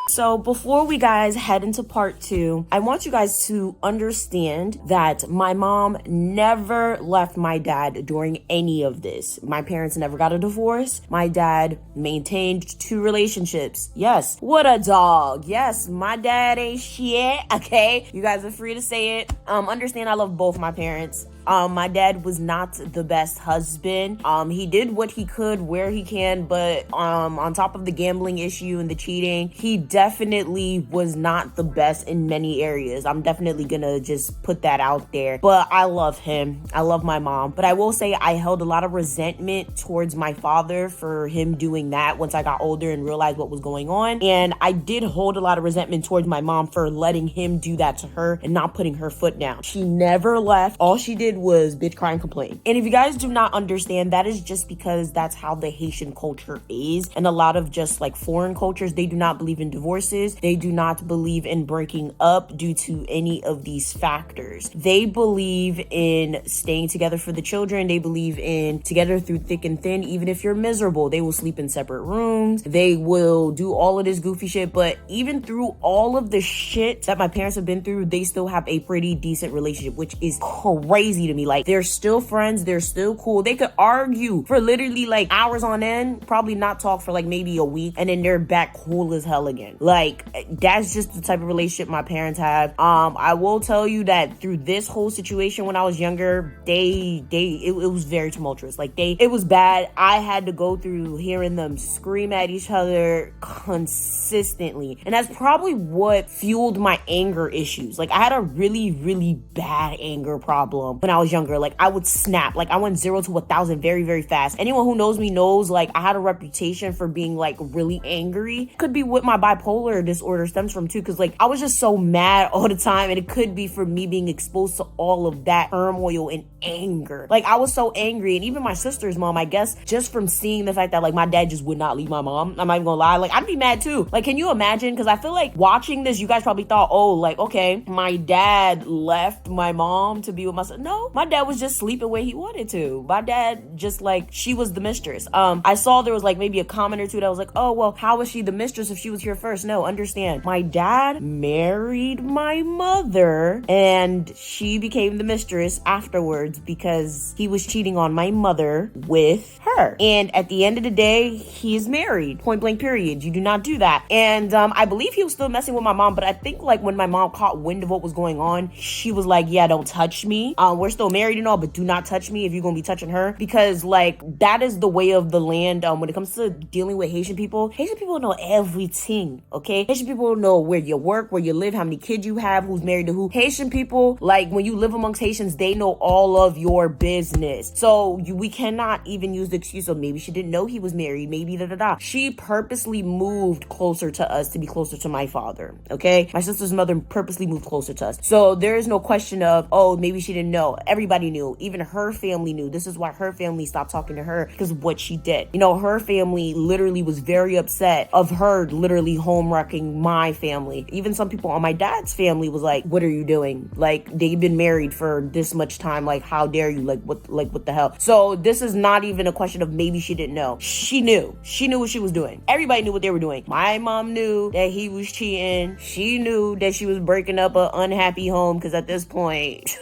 So before we guys head into part 2, I want you guys to understand that my mom never left my dad during any of this. My parents never got a divorce. My dad maintained 2 relationships. Yes, what a dog. Yes, my dad ain't shit, okay? You guys are free to say it. Understand I love both my parents. My dad was not the best husband. He did what he could where he can, but on top of the gambling issue and the cheating, he definitely was not the best in many areas. I'm definitely gonna just put that out there. But I love him. I love my mom. But I will say I held a lot of resentment towards my father for him doing that once I got older and realized what was going on. And I did hold a lot of resentment towards my mom for letting him do that to her and not putting her foot down. She never left. All she did was bitch, cry, and complain. And if you guys do not understand, that is just because that's how the Haitian culture is. And a lot of just like foreign cultures, they do not believe in divorces. They do not believe in breaking up due to any of these factors. They believe in staying together for the children. They believe in together through thick and thin. Even if you're miserable, they will sleep in separate rooms. They will do all of this goofy shit. But even through all of the shit that my parents have been through, they still have a pretty decent relationship, which is crazy to me. Like, they're still friends, they're still cool. They could argue for literally like hours on end, probably not talk for like maybe a week, and then they're back cool as hell again. Like, that's just the type of relationship my parents have. I will tell you that through this whole situation when I was younger, it was very tumultuous. Like, it was bad. I had to go through hearing them scream at each other consistently, and that's probably what fueled my anger issues. Like, I had a really, really bad anger problem when I was younger. Like, I would snap. Like, I went 0 to 1,000 very, very fast. Anyone who knows me knows, like, I had a reputation for being, like, really angry. Could be what my bipolar disorder stems from, too, because, like, I was just so mad all the time, and it could be for me being exposed to all of that turmoil and anger. Like, I was so angry, and even my sister's mom, I guess, just from seeing the fact that, like, my dad just would not leave my mom, I'm not even gonna lie, like, I'd be mad, too. Like, can you imagine? Because I feel like watching this, you guys probably thought, oh, like, okay, my dad left my mom to be with my son. No, my dad was just sleeping where he wanted to. My dad just, like, she was the mistress. I saw there was like maybe a comment or two that was like, oh, well, how was she the mistress if she was here first? No, understand. My dad married my mother and she became the mistress afterwards because he was cheating on my mother with her. And at the end of the day, he is married. Point blank period. You do not do that. And I believe he was still messing with my mom, but I think like when my mom caught wind of what was going on, she was like, yeah, don't touch me. We're still married and all, but do not touch me if you're gonna be touching her, because like that is the way of the land. When it comes to dealing with Haitian people know everything, okay? Haitian people know where you work, where you live, how many kids you have, who's married to who. Haitian people, like when you live amongst Haitians, they know all of your business. So we cannot even use the excuse of maybe she didn't know he was married, maybe da-da-da. She purposely moved closer to us to be closer to my father, okay? My sister's mother purposely moved closer to us. So there is no question of, oh, maybe she didn't know. Everybody knew. Even her family knew. This is why her family stopped talking to her, because of what she did. You know, her family literally was very upset of her literally home wrecking my family. Even some people on my dad's family was like, what are you doing? Like, they've been married for this much time. Like, how dare you? Like what the hell? So this is not even a question of maybe she didn't know. She knew. She knew what she was doing. Everybody knew what they were doing. My mom knew that he was cheating. She knew that she was breaking up an unhappy home, because at this point,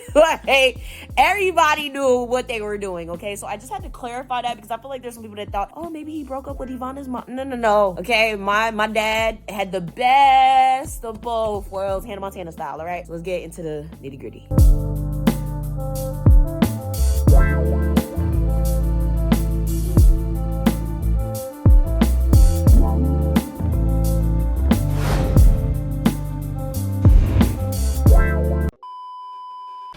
hey, everybody knew what they were doing, okay? So I just had to clarify that, because I feel like there's some people that thought, oh, maybe he broke up with Ivana's mom. No. Okay, my dad had the best of both worlds, Hannah Montana style, all right? So let's get into the nitty gritty.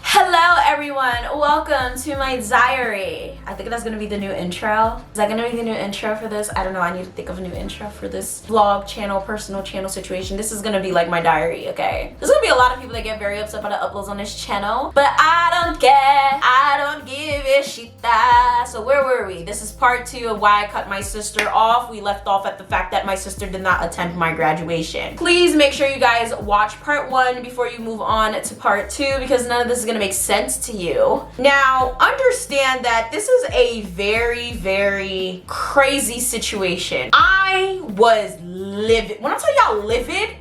Hello everyone, welcome to my diary. I think that's gonna be the new intro. Is that gonna be the new intro for this? I don't know, I need to think of a new intro for this vlog channel, personal channel situation. This is gonna be like my diary, okay? There's gonna be a lot of people that get very upset by the uploads on this channel, but I don't care, I don't give a shit. So where were we? This is part 2 of why I cut my sister off. We left off at the fact that my sister did not attend my graduation. Please make sure you guys watch part 1 before you move on to part 2, because none of this is gonna make sense to you. Now, understand that this is a very, very crazy situation. I was livid. When I tell y'all livid.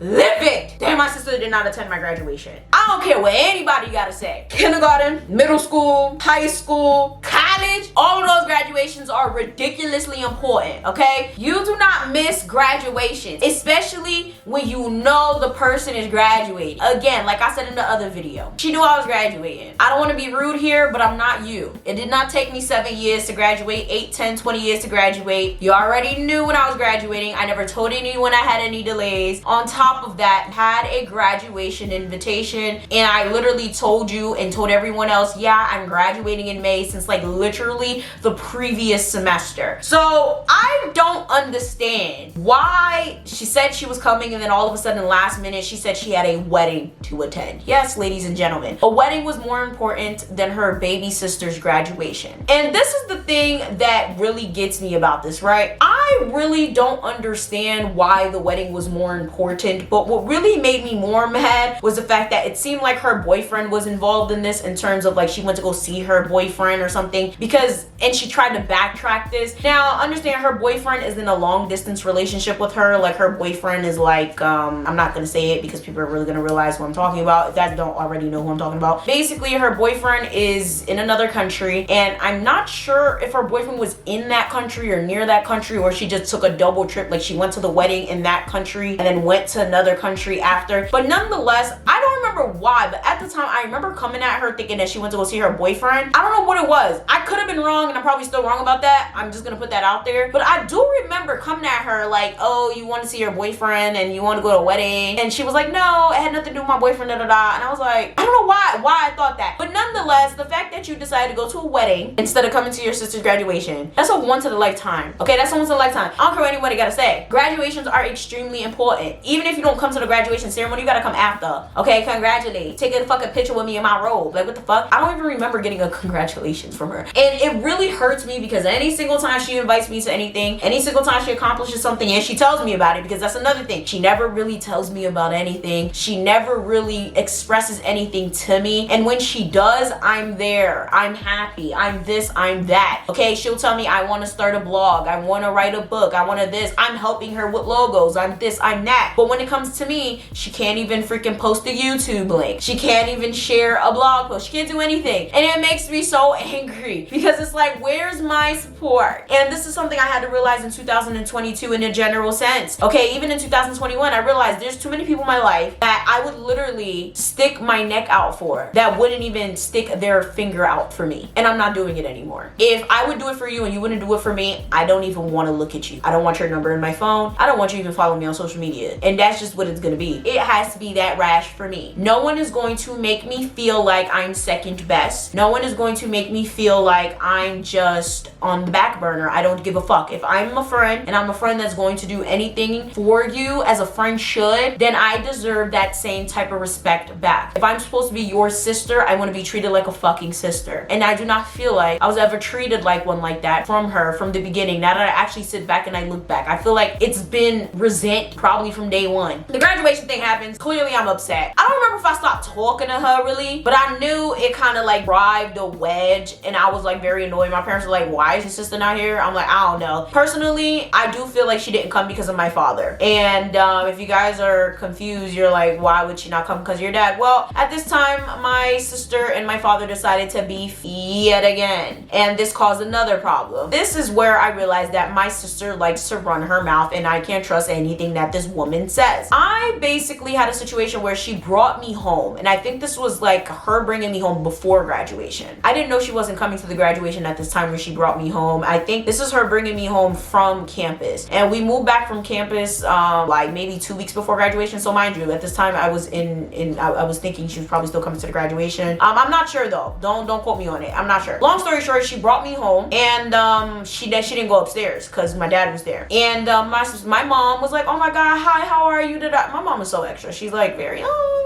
Damn, my sister did not attend my graduation. I don't care what anybody gotta say. Kindergarten, middle school, high school, college, all of those graduations are ridiculously important, okay? You do not miss graduations, especially when you know the person is graduating. Again, like I said in the other video, she knew I was graduating. I don't want to be rude here, but I'm not you. It did not take me 7 years to graduate, 8, 10, 20 years to graduate. You already knew when I was graduating. I never told anyone I had any delays. On top of that, had a graduation invitation, and I literally told you and told everyone else, yeah, I'm graduating in May, since like literally the previous semester. So I don't understand why she said she was coming and then all of a sudden last minute she said she had a wedding to attend. Yes, ladies and gentlemen, a wedding was more important than her baby sister's graduation. And this is the thing that really gets me about this, right? I really don't understand why the wedding was more important, but what really made me more mad was the fact that it seemed like her boyfriend was involved in this, in terms of like she went to go see her boyfriend or something, because, and she tried to backtrack this. Now, understand her boyfriend is in a long distance relationship with her. Like her boyfriend is like, I'm not gonna say it because people are really gonna realize who I'm talking about if that don't already know who I'm talking about. Basically, her boyfriend is in another country, and I'm not sure if her boyfriend was in that country or near that country, or she just took a double trip, like she went to the wedding in that country and then went to another country after. But nonetheless, I don't remember why, but at the time I remember coming at her thinking that she went to go see her boyfriend. I don't know what it was. I could have been wrong, and I'm probably still wrong about that. I'm just gonna put that out there. But I do remember coming at her like, oh, you want to see your boyfriend and you want to go to a wedding, and she was like, no, it had nothing to do with my boyfriend, da da da. And I was like, I don't know why I thought that. But nonetheless, the fact that you decided to go to a wedding instead of coming to your sister's graduation, that's a once in a lifetime. Okay, that's a once in a lifetime. I don't care what anybody gotta say. Graduations are extremely important. Even if you don't come to the graduation ceremony, you gotta come after. Okay, congratulate. Take a fucking picture with me in my robe. Like, what the fuck? I don't even remember getting a congratulations from her. And it really hurts me because any single time she invites me to anything, any single time she accomplishes something, and she tells me about it, because that's another thing. She never really tells me about anything. She never really expresses anything to me. And when she does, I'm there. I'm happy. I'm this, I'm that. Okay, she'll tell me I want to start a blog. I want to write a book. I want to this. I'm helping her with logos. I'm this, I'm that. But when it comes to me, she can't even freaking post a YouTube link. She can't even share a blog post. She can't do anything. And it makes me so angry because it's like, where's my support? And this is something I had to realize in 2022 in a general sense. Okay, even in 2021, I realized there's too many people in my life that I would literally stick my neck out for, that wouldn't even stick their finger out for me. And I'm not doing it anymore. If I would do it for you and you wouldn't do it for me, I don't even want to look at you. I don't want your number in my phone. I don't want you to even follow me on social media. And that's just what it's gonna be. It has to be that rash for me. No one is going to make me feel like I'm second best. No one is going to make me feel like I'm just on the back burner. I don't give a fuck. If I'm a friend and I'm a friend that's going to do anything for you as a friend should, then I deserve that same type of respect back. If I'm supposed to be your sister, I want to be treated like a fucking sister. And I do not feel like I was ever treated like one like that from her from the beginning. Now that I actually sit back and I look back, I feel like it's been resent probably from day one. The graduation thing happens. Clearly I'm upset. I don't remember if I stopped talking to her really, but I knew it kind of like drived a wedge, and I was like very annoyed. My parents were like, why is your sister not here? I'm like, I don't know. Personally, I do feel like she didn't come because of my father. And if you guys are confused, you're like, why would she not come because of your dad? Well, at this time, my sister and my father decided to beef yet again, and this caused another problem. This is where I realized that my sister likes to run her mouth, and I can't trust anything that this woman says. I basically had a situation where she brought me home, and I think this was like her bringing me home before graduation. I didn't know she wasn't coming to the graduation at this time where she brought me home. I think this is her bringing me home from campus, and we moved back from campus like maybe 2 weeks before graduation. So mind you, at this time I was I was thinking she was probably still coming to the graduation. I'm not sure though. Don't quote me on it. I'm not sure. Long story short, she brought me home, and she didn't go upstairs because my dad was there. And my mom was like, oh my god, hi, how are you? My mom is so extra. She's like very, oh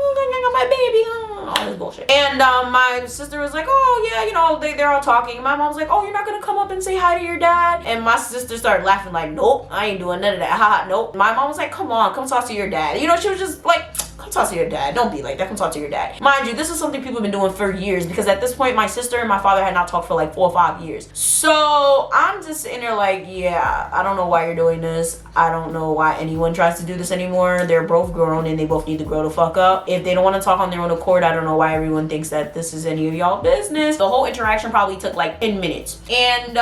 my baby, all this bullshit. And my sister was like, oh yeah, you know, they're all talking. My mom's like, oh, you're not gonna come up and say hi to your dad? And my sister started laughing like, nope, I ain't doing none of that. Haha, nope. My mom was like, come on, come talk to your dad. You know, she was just like, come talk to your dad. Don't be like that. Come talk to your dad. Mind you, this is something people have been doing for years, because at this point, my sister and my father had not talked for like 4 or 5 years. So I'm just sitting there like, yeah, I don't know why you're doing this. I don't know why anyone tries to do this anymore. They're both grown and they both need to grow the fuck up. If they don't want to talk on their own accord, I don't know why everyone thinks that this is any of y'all business. The whole interaction probably took like 10 minutes. And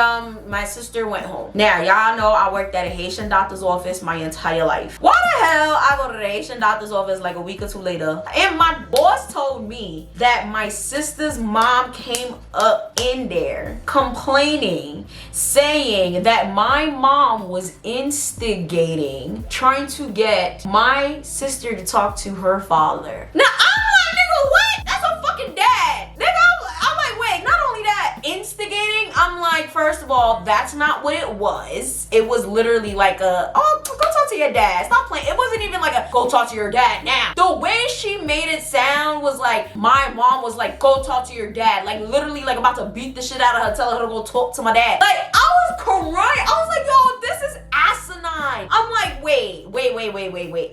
my sister went home. Now, y'all know I worked at a Haitian doctor's office my entire life. Why the hell I go to the Haitian doctor's office like a week or 2 later, and my boss told me that my sister's mom came up in there complaining, saying that my mom was instigating, trying to get my sister to talk to her father. Now, I'm like, nigga, what? That's a fucking dad. Nigga, I'm like, wait, not only that, instigating, I'm like, first of all, that's not what it was. It was literally like a, oh, go talk to your dad. Stop playing. It wasn't even like a, go talk to your dad now. The way she made it sound was like, my mom was like, go talk to your dad. Like, literally, like, about to beat the shit out of her, telling her to go talk to my dad. Like, I was crying. I was like, yo, this is asinine. I'm like, wait.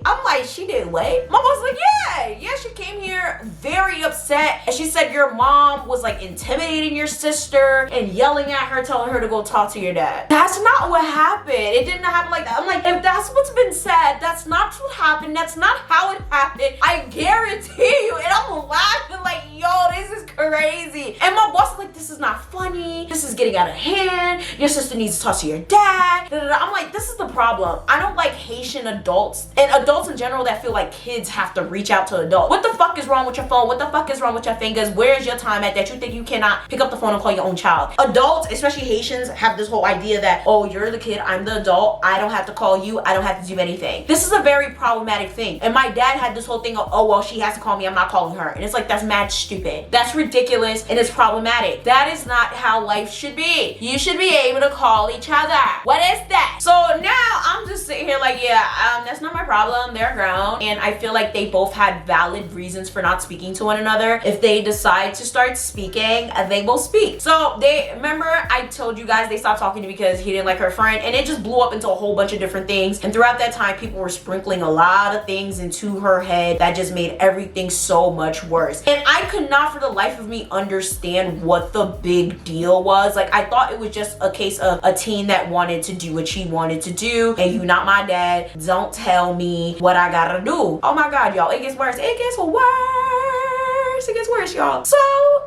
I'm like, she did what? My boss was like, yeah, she came here very upset. And she said your mom was like intimidating your sister and yelling at her, telling her to go talk to your dad. That's not what happened. It didn't happen like that. I'm like, if that's what's been said, that's not what happened. That's not how it happened. I guarantee you. And I'm laughing like, yo, this is crazy. And my boss is like, this is not funny. This is getting out of hand. Your sister needs to talk to your dad. I'm like, this is the problem. I don't like Haitian adults and adults in general that feel like kids have to reach out to adults. What the fuck is wrong with your phone? What the fuck is wrong with your fingers? Where's your time at that you think you cannot pick up the phone and call your own child? Adults, especially Haitians, have this whole idea that, oh, you're the kid, I'm the adult, I don't have to call you, I don't have to do anything. This is a very problematic thing. And my dad had this whole thing of, oh, well, she has to call me, I'm not calling her. And it's like, that's mad stupid. That's ridiculous and it's problematic. That is not how life should be. You should be able to call each other. What is that? So now I'm just sitting here like, yeah, that's not my problem. They're grown. And I feel like they both had valid reasons for not speaking to one another. If they decide to start speaking, they will speak. So they, remember I told you guys they stopped talking to me because he didn't like her friend, and it just blew up into a whole bunch of different things. And throughout that time, people were sprinkling a lot of things into her head that just made everything so much worse. And I could not for the life of me understand what the big deal was. Like, I thought it was just a case of a teen that wanted to do what she wanted to do, and you not my dad, don't tell me what I gotta do. Oh my god, y'all, it gets worse. It gets worse. It gets worse, y'all. So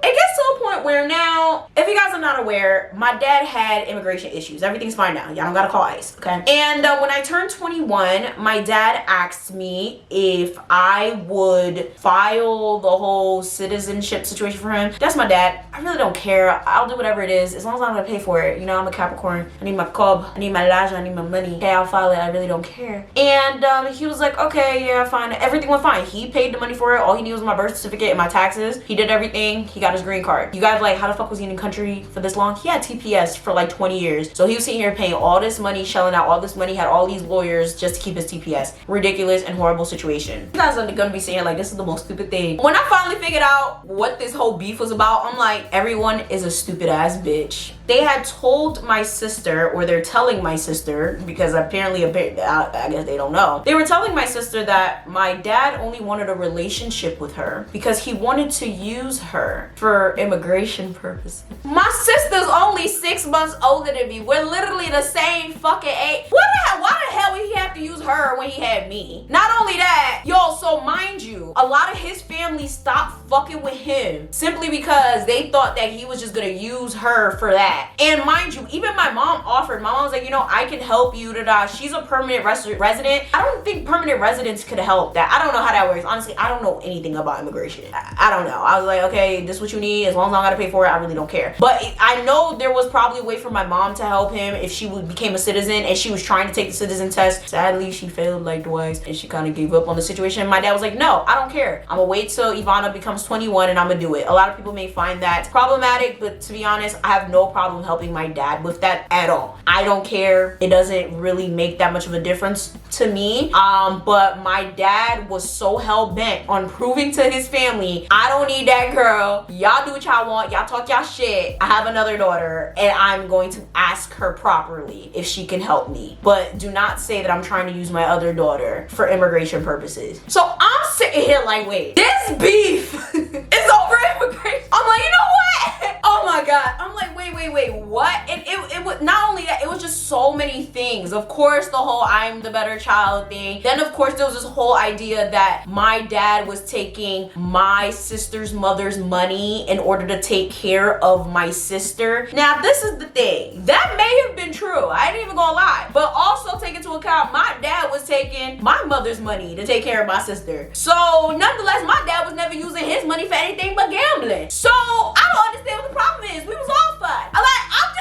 it gets to a point where now, if you guys are not aware, my dad had immigration issues. Everything's fine now. Y'all don't gotta call ICE, okay? And when I turned 21, my dad asked me if I would file the whole citizenship situation for him. That's my dad. I really don't care. I'll do whatever it is as long as I'm gonna pay for it. You know, I'm a Capricorn. I need my cob. I need my laja. I need my money. Okay, I'll file it. I really don't care. And he was like, okay, yeah, fine. Everything went fine. He paid the money for it. All he needed was my birth certificate and my taxes. He did everything. He got his green card. You guys like, how the fuck was he in the country for this long? He had TPS for like 20 years. So he was sitting here paying all this money, shelling out all this money, had all these lawyers just to keep his TPS. Ridiculous and horrible situation. You guys are gonna be saying like, this is the most stupid thing. When I finally figured out what this whole beef was about, I'm like, everyone is a stupid ass bitch. They had told my sister, or they're telling my sister, because apparently, I guess they don't know. They were telling my sister that my dad only wanted a relationship with her because he wanted to use her for immigration purposes. My sister's only 6 months older than me. We're literally the same fucking age. Why the hell would he have to use her when he had me? Not only that, yo, so mind you, a lot of his family stopped fucking with him simply because they thought that he was just gonna use her for that. And mind you, even my mom offered. My mom was like, you know, I can help you. She's a permanent resident. I don't think permanent residents could help that. I don't know how that works. Honestly, I don't know anything about immigration. I don't know. I was like, okay, this is what you need. As long as I gotta pay for it, I really don't care. But I know there was probably a way for my mom to help him if she became a citizen and she was trying to take the citizen test. Sadly, she failed like twice and she kind of gave up on the situation. My dad was like, no, I don't care. I'm gonna wait till Ivana becomes 21 and I'm gonna do it. A lot of people may find that problematic, but to be honest, I have no problem helping my dad with that at all. I don't care. It doesn't really make that much of a difference to me. But my dad was so hell-bent on proving to his family, I don't need that girl. Y'all do what y'all want. Y'all talk y'all shit. I have another daughter and I'm going to ask her properly if she can help me. But do not say that I'm trying to use my other daughter for immigration purposes. finances. So I'm sitting here like, wait, this beef is over immigration. I'm like, you know what? Oh my God. I'm like, wait, what? And it was not only that, it was just so many things. Of course, the whole I'm the better child thing. Then of course there was this whole idea that my dad was taking my sister's mother's money in order to take care of my sister. Now this is the thing. That may have been true. I ain't even gonna lie. But also take into account my dad was taking my mother's money to take care of my sister. So nonetheless, my dad was never using his money for anything but gambling. So I don't understand what the problem is. We was all fine. I'm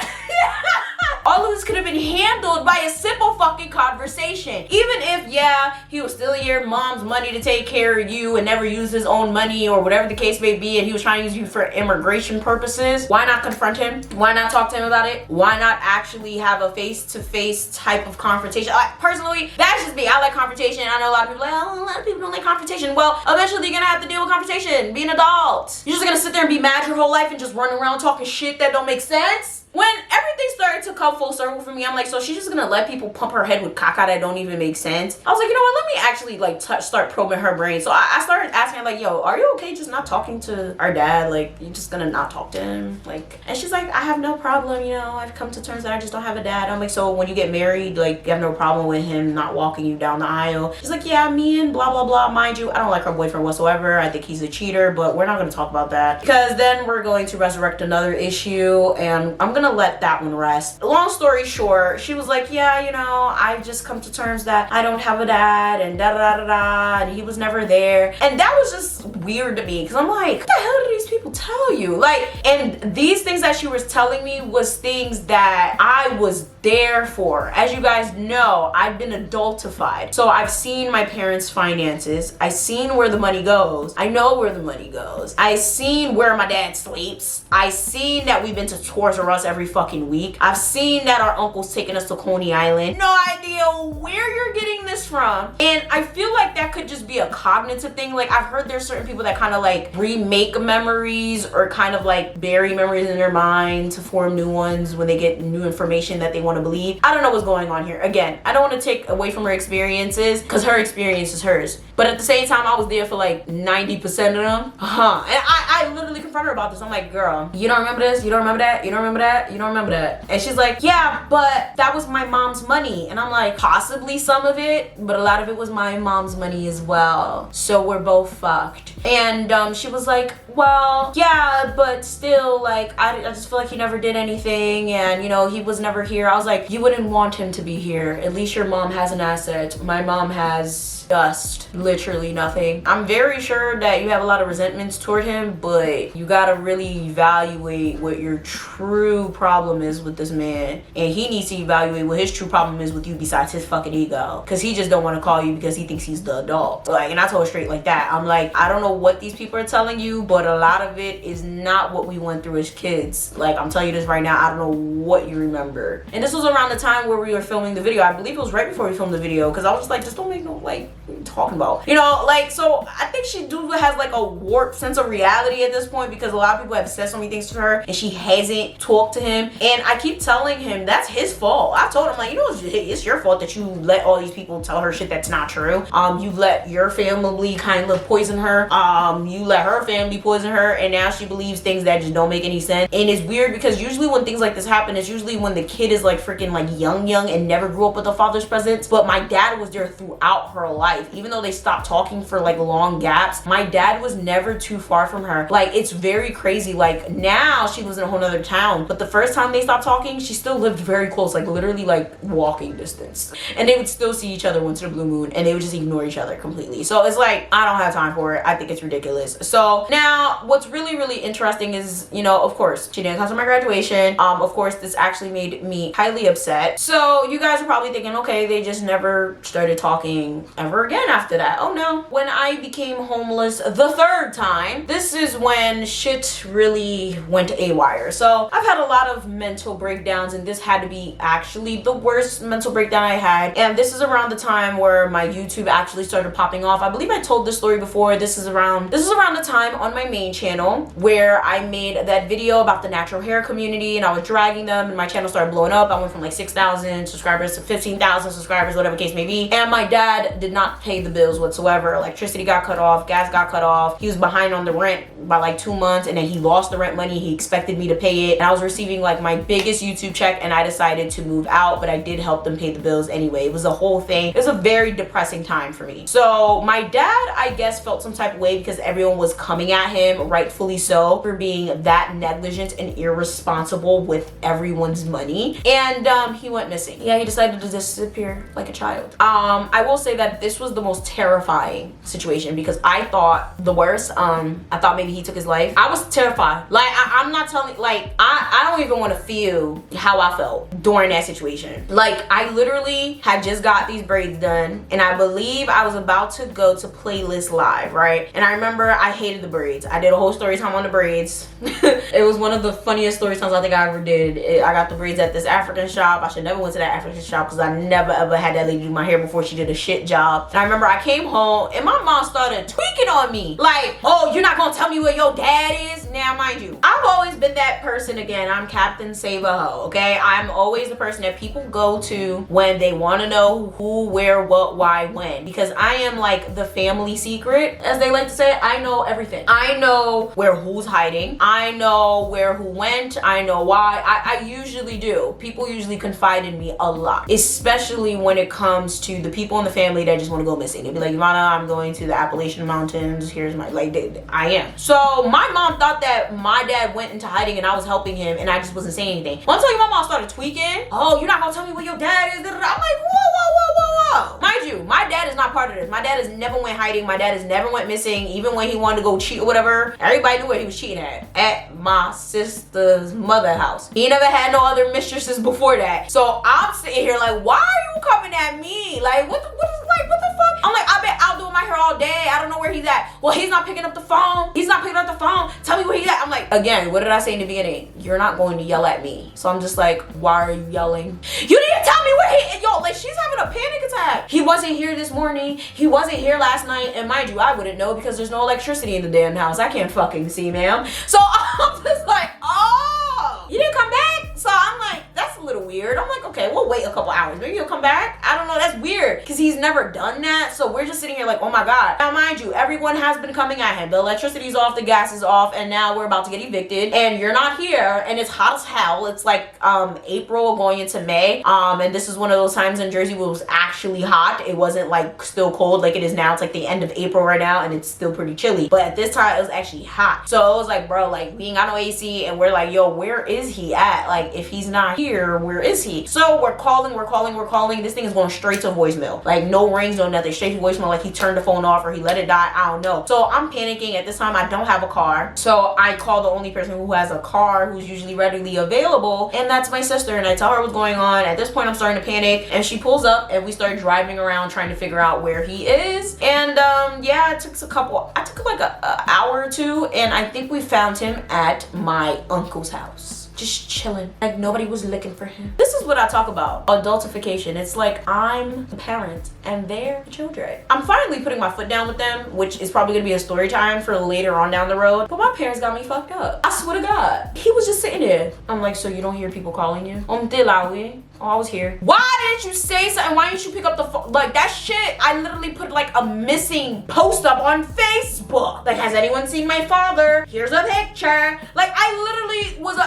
just all of this could have been handled by a simple fucking conversation. Even if, yeah, he was stealing your mom's money to take care of you and never used his own money or whatever the case may be, and he was trying to use you for immigration purposes, why not confront him? Why not talk to him about it? Why not actually have a face-to-face type of confrontation? Personally, that's just me. I like confrontation. I know a lot of people a lot of people don't like confrontation. Well, eventually you're gonna have to deal with confrontation. Be an adult. You're just gonna sit there and be mad your whole life and just run around talking shit that don't make sense? When everything started to come full circle for me, I'm like, so she's just gonna let people pump her head with caca that don't even make sense? I was like, you know what, let me actually like start probing her brain. So I started asking her like, yo, are you okay just not talking to our dad? Like, you just gonna not talk to him? Like, and she's like, I have no problem, you know, I've come to terms that I just don't have a dad. I'm like, so when you get married, like, you have no problem with him not walking you down the aisle? She's like, yeah, me and blah, blah, blah. Mind you, I don't like her boyfriend whatsoever. I think he's a cheater, but we're not gonna talk about that because then we're going to resurrect another issue and I'm gonna let that one rest. Long story short, she was like, yeah, you know, I've just come to terms that I don't have a dad and da da da da, and he was never there. And that was just weird to me because I'm like, what the hell do these people tell you? Like, and these things that she was telling me was things that I was there for. As you guys know, I've been adultified. So I've seen my parents' finances. I've seen where the money goes. I know where the money goes. I've seen where my dad sleeps. I've seen that we've been to Toys R Us every fucking week. I've seen that our uncle's taking us to Coney Island. No idea where you're getting this from. And I feel like that could just be a cognitive thing. Like, I've heard there's certain people that kind of like remake memories or kind of like bury memories in their mind to form new ones when they get new information that they want to believe. I don't know what's going on here. Again, I don't want to take away from her experiences because her experience is hers. But at the same time, I was there for like 90% of them. And I literally confronted her about this. I'm like, girl, you don't remember this? You don't remember that? You don't remember that? You don't remember that? And she's like, yeah, but that was my mom's money. And I'm like, possibly some of it, but a lot of it was my mom's money as well. So we're both fucked. And she was like, well, yeah, but still, like, I just feel like he never did anything. And, you know, he was never here. I was like, you wouldn't want him to be here. At least your mom has an asset. My mom has dust, literally nothing. I'm very sure that you have a lot of resentments toward him, but you gotta really evaluate what your true problem is with this man, and he needs to evaluate what his true problem is with you besides his fucking ego, because he just don't want to call you because he thinks he's the adult. Like, and I told her straight like that. I'm like, I don't know what these people are telling you, but a lot of it is not what we went through as kids. Like, I'm telling you this right now, I don't know what you remember. And this was around the time where we were filming the video. I believe it was right before we filmed the video, because I was just like, just don't make no, like, what are you talking about? You know, like, so I think she has like a warped sense of reality at this point, because a lot of people have said so many things to her and she hasn't talked to him. And I keep telling him that's his fault. I told him, like, you know, it's your fault that you let all these people tell her shit that's not true. You let your family kind of poison her. You let her family poison her, and now she believes things that just don't make any sense. And it's weird because usually when things like this happen, it's usually when the kid is like freaking like young and never grew up with a father's presence. But my dad was there throughout her life. Even though they stopped talking for like long gaps, my dad was never too far from her. Like, it's very crazy. Like, now she lives in a whole nother town, but the first time they stopped talking, she still lived very close, like literally like walking distance, and they would still see each other once in a blue moon, and they would just ignore each other completely. So it's like, I don't have time for it. I think it's ridiculous. So now what's really interesting is, you know, of course she didn't come to my graduation. Of course this actually made me highly upset. So you guys are probably thinking, okay, they just never started talking ever again after that. Oh no. When I became homeless the third time, this is when shit really went AWire. So I've had a lot of mental breakdowns, and this had to be actually the worst mental breakdown I had. And this is around the time where my YouTube actually started popping off. I believe I told this story before. This is around the time on my main channel where I made that video about the natural hair community, and I was dragging them, and my channel started blowing up. I went from like 6,000 subscribers to 15,000 subscribers, whatever case may be. And my dad did not not pay the bills whatsoever. Electricity got cut off, gas got cut off. He was behind on the rent by like 2 months, and then he lost the rent money. He expected me to pay it, and I was receiving like my biggest YouTube check, and I decided to move out, but I did help them pay the bills anyway. It was a whole thing. It was a very depressing time for me. So my dad, I guess, felt some type of way because everyone was coming at him, rightfully so, for being that negligent and irresponsible with everyone's money. And he went missing. Yeah, he decided to disappear like a child. I will say that this was the most terrifying situation because I thought the worst. I thought maybe he took his life. I was terrified. Like, I'm not telling, like, I don't even want to feel how I felt during that situation. Like, I literally had just got these braids done, and I believe I was about to go to Playlist Live, right? And I remember I hated the braids. I did a whole story time on the braids. It was one of the funniest story times I think I ever did. I got the braids at this African shop. I should never went to that African shop because I never ever had that lady do my hair before she did a shit job. And I remember I came home and my mom started tweaking on me. Like, oh, you're not gonna tell me where your dad is? Now, mind you, I've always been that person. Again, I'm Captain Save a Hoe, okay? I'm always the person that people go to when they want to know who, where, what, why, when. Because I am like the family secret, as they like to say. I know everything. I know where who's hiding. I know where who went. I know why. I usually do. People usually confide in me a lot, especially when it comes to the people in the family that just want to go missing. They'd be like, Ivana, I'm going to the Appalachian Mountains. Here's my, like, I am. So my mom thought that my dad went into hiding and I was helping him and I just wasn't saying anything. Once my mom started tweaking, oh, you're not gonna tell me where your dad is. I'm like, whoa. Mind you, my dad is not part of this. My dad has never went hiding. My dad has never went missing. Even when he wanted to go cheat or whatever, everybody knew where he was cheating at my sister's mother house. He never had no other mistresses before that. So I'm sitting here like, why are you coming at me? Like, what the fuck? I'm like, I've been out doing my hair all day. I don't know where he's at. Well, he's not picking up the phone. Tell me where he's at. I'm like, again, what did I say in the beginning? You're not going to yell at me. So I'm just like, why are you yelling? You didn't tell me where he, yo, like, she's having a panic attack. He wasn't here this morning. He wasn't here last night. And mind you, I wouldn't know because there's no electricity in the damn house. I can't fucking see, ma'am. So I'm just like, oh, you didn't come back? So I'm like, that's a little weird. I'm like, okay, we'll wait a couple hours. Maybe he'll come back. I don't know. That's weird because he's never done that. So we're just sitting here like, oh my God. Now, mind you, everyone has been coming at him. The electricity's off, the gas is off, and now we're about to get evicted. And you're not here, and it's hot as hell. It's like April going into May. And this is one of those times in Jersey where it was actually hot. It wasn't like still cold like it is now. It's like the end of April right now, and it's still pretty chilly. But at this time, it was actually hot. So it was like, bro, like, we ain't got no AC, and we're like, yo, where is he at? Like, if he's not here, where is he? So we're calling. This thing is going straight to voicemail. Like, no rings, no nothing. Straight to voicemail, like he turned the phone off or he let it die. I don't know. So I'm panicking. At this time, I don't have a car. So I call the only person who has a car who's usually readily available, and that's my sister. And I tell her what's going on. At this point, I'm starting to panic, and she pulls up, and we start driving around trying to figure out where he is. And yeah, it took like an hour or two, and I think we found him at my uncle's house. Just chilling, like nobody was looking for him. This is what I talk about, adultification. It's like I'm the parent and they're the children. I'm finally putting my foot down with them, which is probably gonna be a story time for later on down the road. But my parents got me fucked up. I swear to God. He was just sitting there. I'm like, so you don't hear people calling you? Oh, I was here. Why didn't you say something? Why didn't you pick up the phone? Like, that shit, I literally put like a missing post up on Facebook. Like, has anyone seen my father? Here's a picture. Like, I literally was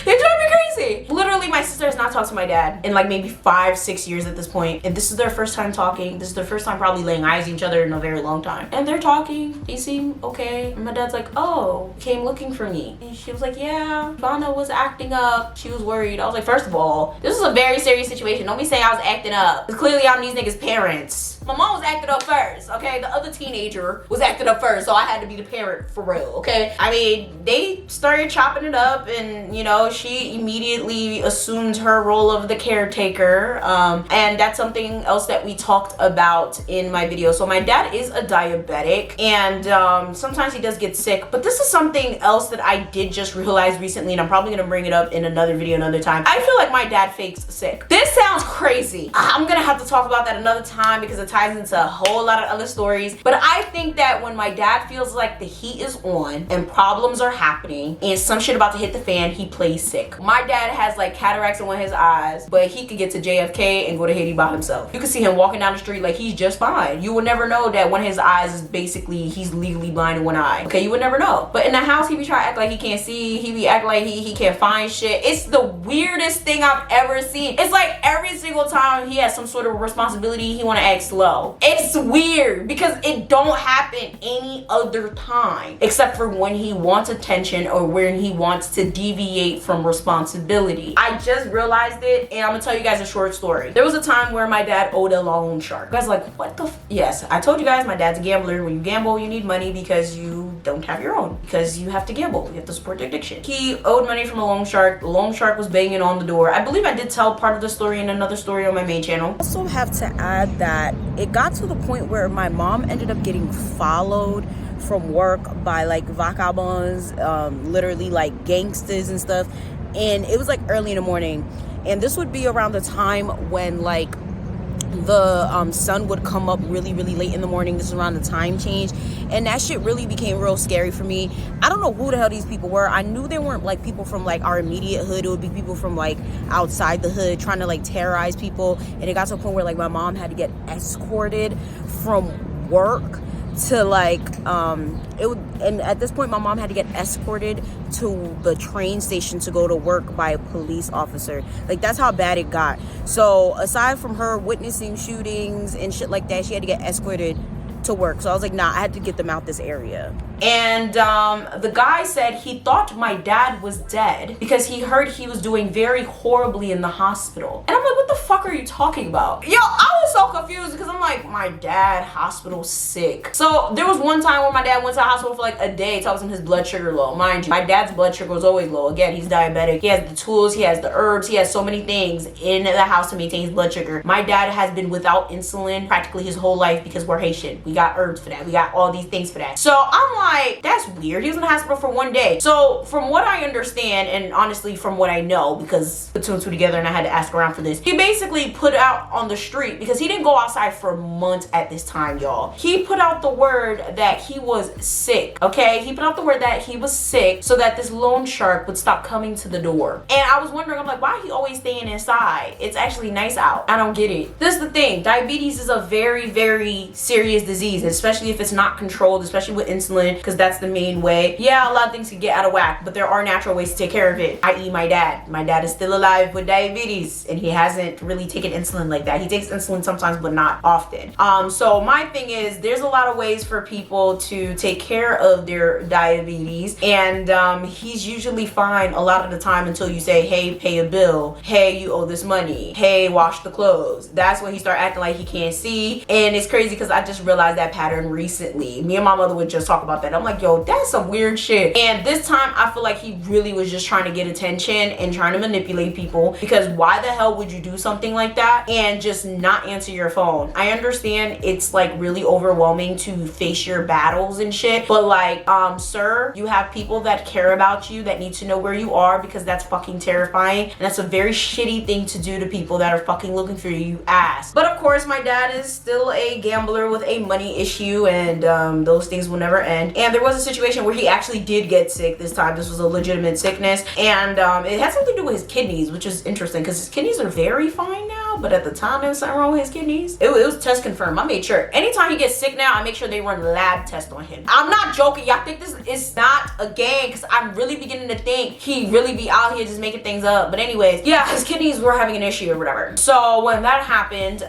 they drive me crazy. Literally, my sister has not talked to my dad in like maybe 5-6 years at this point. And this is their first time talking. This is their first time probably laying eyes on each other in a very long time. And they're talking. They seem okay. And my dad's like, oh, you came looking for me. And she was like, yeah, Ivana was acting up. She was worried. I was like, first of all, this is a very serious situation. Don't be saying I was acting up. Because clearly I'm these niggas' parents. My mom was acting up first, okay? The other teenager was acting up first, so I had to be the parent for real, okay? I mean, they started chopping it up, and, you know, she immediately assumed her role of the caretaker, and that's something else that we talked about in my video. So my dad is a diabetic, and sometimes he does get sick, but this is something else that I did just realize recently, and I'm probably gonna bring it up in another video another time. I feel like my dad fakes makes sick. This sounds crazy. I'm gonna have to talk about that another time because it ties into a whole lot of other stories. But I think that when my dad feels like the heat is on and problems are happening and some shit about to hit the fan, he plays sick. My dad has like cataracts in one of his eyes, but he could get to JFK and go to Haiti by himself. You can see him walking down the street like he's just fine. You would never know that one of his eyes is basically, he's legally blind in one eye. Okay, you would never know. But in the house, he be trying to act like he can't see. He be acting like he can't find shit. It's the weirdest thing I've ever seen. It's like every single time he has some sort of responsibility, he want to act slow. It's weird because it don't happen any other time except for when he wants attention or when he wants to deviate from responsibility. I just realized it, and I'm gonna tell you guys a short story. There was a time where my dad owed a loan shark. You guys like, what the yes, I told you guys my dad's a gambler. When you gamble, you need money because you don't have your own, because you have to gamble. You have to support the addiction. He owed money from a loan shark. The loan shark was banging on the door. I believe I did tell part of the story in another story on my main channel. I also have to add that it got to the point where my mom ended up getting followed from work by like vagabonds, literally like gangsters and stuff. And it was like early in the morning. And this would be around the time when like the sun would come up really late in the morning. This is around the time change, and that shit really became real scary for me. I don't know who the hell these people were. I knew they weren't like people from like our immediate hood. It would be people from like outside the hood trying to like terrorize people. And it got to a point where like my mom had to get escorted from work to like and at this point my mom had to get escorted to the train station to go to work by a police officer. Like that's how bad it got. So aside from her witnessing shootings and shit like that, she had to get escorted to work. So I was like, nah, I had to get them out this area. And the guy said he thought my dad was dead because he heard he was doing very horribly in the hospital. And I'm like, what the fuck are you talking about? Yo, I was so confused because I'm like, my dad, hospital, sick. So there was one time where my dad went to the hospital for like a day, tells him his blood sugar low. Mind you, my dad's blood sugar was always low. Again, he's diabetic. He has the tools, he has the herbs, he has so many things in the house to maintain his blood sugar. My dad has been without insulin practically his whole life because we're Haitian. We got herbs for that. We got all these things for that. So I'm like, that's weird. He was in the hospital for one day. So from what I understand, and honestly from what I know, because put two and two together and I had to ask around for this, he basically put out on the street, because he didn't go outside for months at this time, y'all. He put out the word that he was sick, okay? He put out the word that he was sick so that this loan shark would stop coming to the door. And I was wondering, I'm like, why he always staying inside? It's actually nice out. I don't get it. This is the thing. Diabetes is a very serious disease, especially if it's not controlled, especially with insulin, because that's the main way. Yeah, a lot of things can get out of whack, but there are natural ways to take care of it, i.e. my dad. My dad is still alive with diabetes, and he hasn't really taken insulin like that. He takes insulin sometimes, but not often. So my thing is, there's a lot of ways for people to take care of their diabetes, and he's usually fine a lot of the time until you say, hey, pay a bill. Hey, you owe this money. Hey, wash the clothes. That's when he start acting like he can't see. And it's crazy because I just realized that pattern recently. Me and my mother would just talk about that. I'm like, yo, that's some weird shit. And this time I feel like he really was just trying to get attention and trying to manipulate people, because why the hell would you do something like that and just not answer your phone? I understand it's like really overwhelming to face your battles and shit, but like, sir, you have people that care about you that need to know where you are, because that's fucking terrifying, and that's a very shitty thing to do to people that are fucking looking for you ass. But of course my dad is still a gambler with a money issue, and those things will never end. And there was a situation where he actually did get sick this time. This was a legitimate sickness, and it had something to do with his kidneys, which is interesting because his kidneys are very fine now, but at the time there was something wrong with his kidneys. It was test confirmed. I made sure anytime he gets sick now, I make sure they run lab tests on him. I'm not joking. Y'all think this is not a game, because I'm really beginning to think he really be out here just making things up. But anyways, yeah, his kidneys were having an issue or whatever. So when that happened,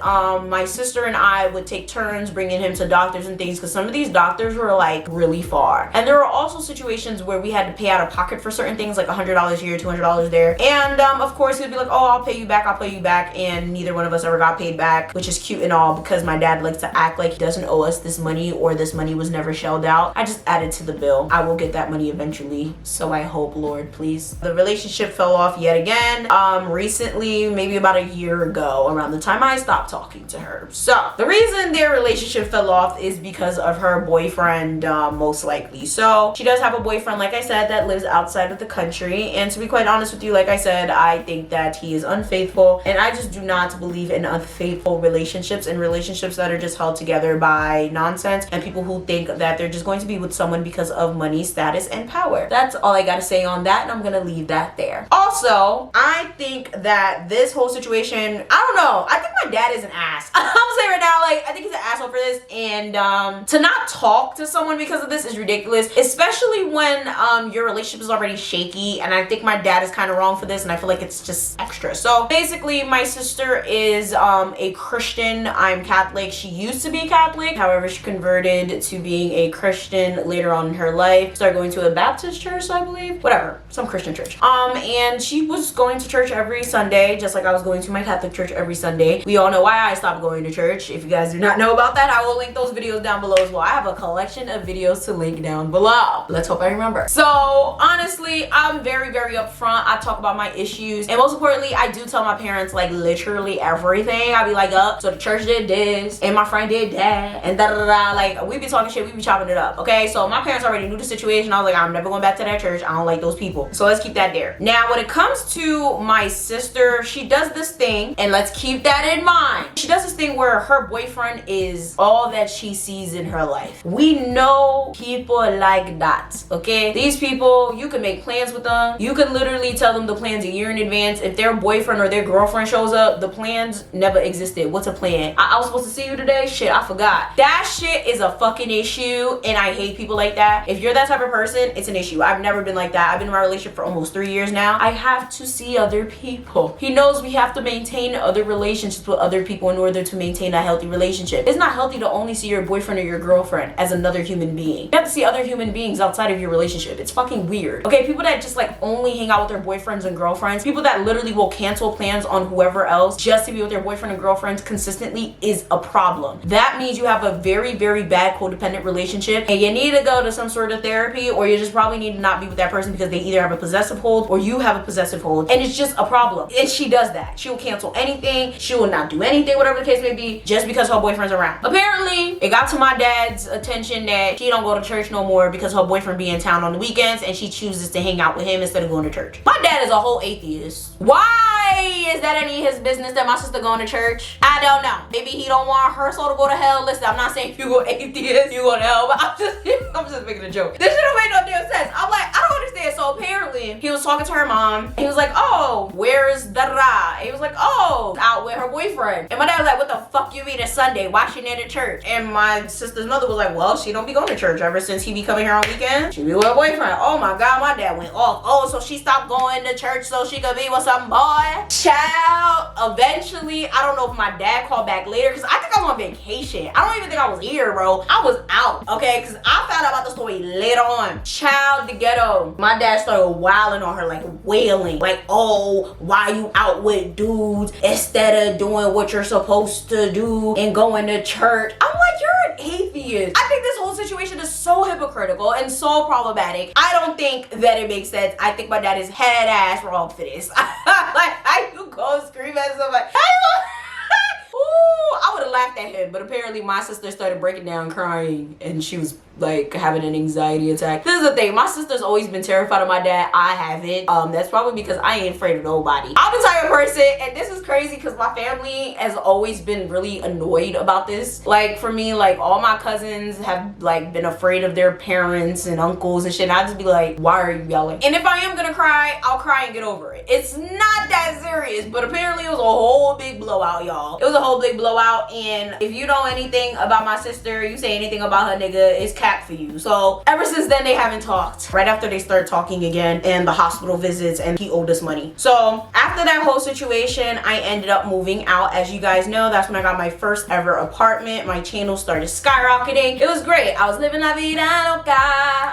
my sister and I would take turns bringing him to doctors and things, because some of these doctors were like really far. And there were also situations where we had to pay out of pocket for certain things, like $100 here, $200 there. And of course he would be like, oh, I'll pay you back. And neither one of us ever got paid back, which is cute and all because my dad likes to act like he doesn't owe us this money or this money was never shelled out. I just added to the bill. I will get that money eventually, so I hope, Lord, please. The relationship fell off yet again recently, maybe about a year ago, around the time I stopped talking to her. So the reason their relationship fell off is because of her boyfriend, most likely. So she does have a boyfriend, like I said, that lives outside of the country, and to be quite honest with you, like I said, I think that he is unfaithful, and I just do not believe in unfaithful relationships and relationships that are just held together by nonsense and people who think that they're just going to be with someone because of money, status, and power. That's all I gotta say on that, and I'm gonna leave that there. Also, I think that this whole situation, I don't know, I think my dad is an ass. I'm gonna say right now, like, I think he's an asshole for this, and to not talk to someone because of this is ridiculous, especially when your relationship is already shaky, and I think my dad is kind of wrong for this, and I feel like it's just extra. So basically, my sister is a Christian. I'm Catholic. She used to be Catholic, however, she converted to being a Christian later on in her life. Started going to a Baptist church, I believe, whatever, some Christian church. And she was going to church every Sunday, just like I was going to my Catholic church every Sunday. We all know why I stopped going to church. If you guys do not know about that, I will link those videos down below as well. I have a collection of videos to link down below. Let's hope I remember. So honestly, I'm very, very upfront. I talk about my issues, and most importantly, I do tell my parents like literally everything. I'll be like, so the church did this, and my friend did that, and da da da. Like, we be talking shit, we be chopping it up. Okay, so my parents already knew the situation. I was like, I'm never going back to that church. I don't like those people. So let's keep that there. Now, when it comes to my sister, she does this thing, and let's keep that in mind. She does this thing where her boyfriend is all that she sees in her life. We know people like that, okay? These people, you can make plans with them. You can literally tell them the plans a year in advance. If their boyfriend or their girlfriend shows up, the plans never existed. What's a plan? I was supposed to see you today? Shit, I forgot. That shit is a fucking issue, and I hate people like that. If you're that type of person, it's an issue. I've never been like that. I've been in my relationship for almost 3 years now. I have to see other people. He knows we have to maintain other relationships with other people in order to maintain a healthy relationship. It's not healthy to only see your boyfriend or your girlfriend as another human being. You have to see other human beings outside of your relationship. It's fucking weird. Okay, people that just like only hang out with their boyfriends and girlfriends, people that literally will cancel plans on whoever else just to be with their boyfriend and girlfriends consistently is a problem. That means you have a very, very bad codependent relationship, and you need to go to some sort of therapy, or you just probably need to not be with that person because they either have a possessive hold or you have a possessive hold, and it's just a problem. And she does that. She will cancel anything. She will not do anything, whatever the case may be, just because her boyfriend's around. Apparently, it got to my dad's attention that she don't go to church no more because her boyfriend be in town on the weekends, and she chooses to hang out with him instead of going to church. My dad is a whole atheist. Why is that any of his business that my sister going to church? I don't know. Maybe he don't want her soul to go to hell. Listen, I'm not saying if you go atheist, you go to hell, but I'm just making a joke. This shit don't make no damn sense. I'm like, I don't understand. So apparently, he was talking to her mom, and he was like, oh, where's da-da-da? He was like, oh, out with her boyfriend. And my dad was like, what the fuck you mean it's Sunday? Why she not at church? And my sister's mother was like, well, she don't be going to church ever since he be coming here on weekends. She be with her boyfriend. Oh my God, my dad went off. Oh, so she stopped going to church so she could be with some boy? Child, eventually, I don't know if my dad called back later, because I think I was on vacation. I don't even think I was here, bro. I was out, okay? Because I found out about the story later on. Child, the ghetto. My dad started wailing on her, like wailing. Like, oh, why you out with dudes instead of doing what you're supposed to do and going to church? I'm like, you're an atheist. I think this whole situation is so hypocritical and so problematic. I don't think that it makes sense. I think my dad is head ass wrong for this. Like, how you go scream at somebody? Ooh, I would have laughed at him, but apparently my sister started breaking down crying, and she was like having an anxiety attack. This is the thing, my sister's always been terrified of my dad. I haven't. That's probably because I ain't afraid of nobody. I'm the type of person, and this is crazy because my family has always been really annoyed about this. Like, for me, like, all my cousins have like been afraid of their parents and uncles and shit, and I just be like, why are you yelling? And if I am gonna cry, I'll cry and get over it. It's not that serious, but apparently it was a whole big blowout, y'all. It was a whole big blowout, and And if you know anything about my sister, you say anything about her nigga, it's cap for you. So ever since then, they haven't talked. Right after they started talking again and the hospital visits, and he owed us money. So after that whole situation, I ended up moving out. As you guys know, that's when I got my first ever apartment. My channel started skyrocketing. It was great. I was living la vida loca,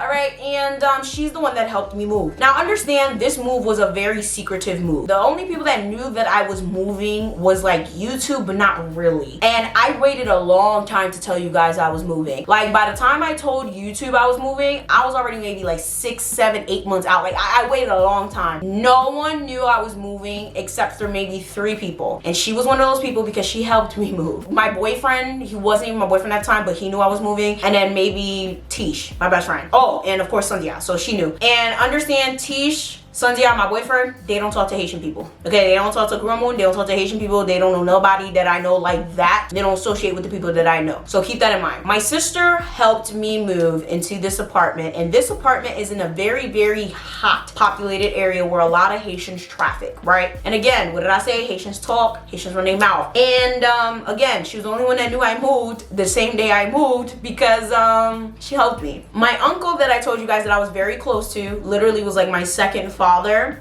all right? And she's the one that helped me move. Now understand, this move was a very secretive move. The only people that knew that I was moving was like YouTube, but not really. And I waited a long time to tell you guys I was moving. Like by the time I told YouTube I was moving, I was already maybe like 6, 7, 8 months out. Like I waited a long time. No one knew I was moving except for maybe 3 people. And she was one of those people because she helped me move. My boyfriend, he wasn't even my boyfriend at the time, but he knew I was moving. And then maybe Tish, my best friend. Oh, and of course Sandhya, so she knew. And understand, Tish, Sandhya, my boyfriend, they don't talk to Haitian people. Okay, they don't talk to Grumon, they don't talk to Haitian people, they don't know nobody that I know like that. They don't associate with the people that I know. So keep that in mind. My sister helped me move into this apartment, and this apartment is in a very, very hot, populated area where a lot of Haitians traffic, right? And again, what did I say? Haitians talk, Haitians run their mouth. And again, she was the only one that knew I moved the same day I moved because she helped me. My uncle that I told you guys that I was very close to, literally was like my second father,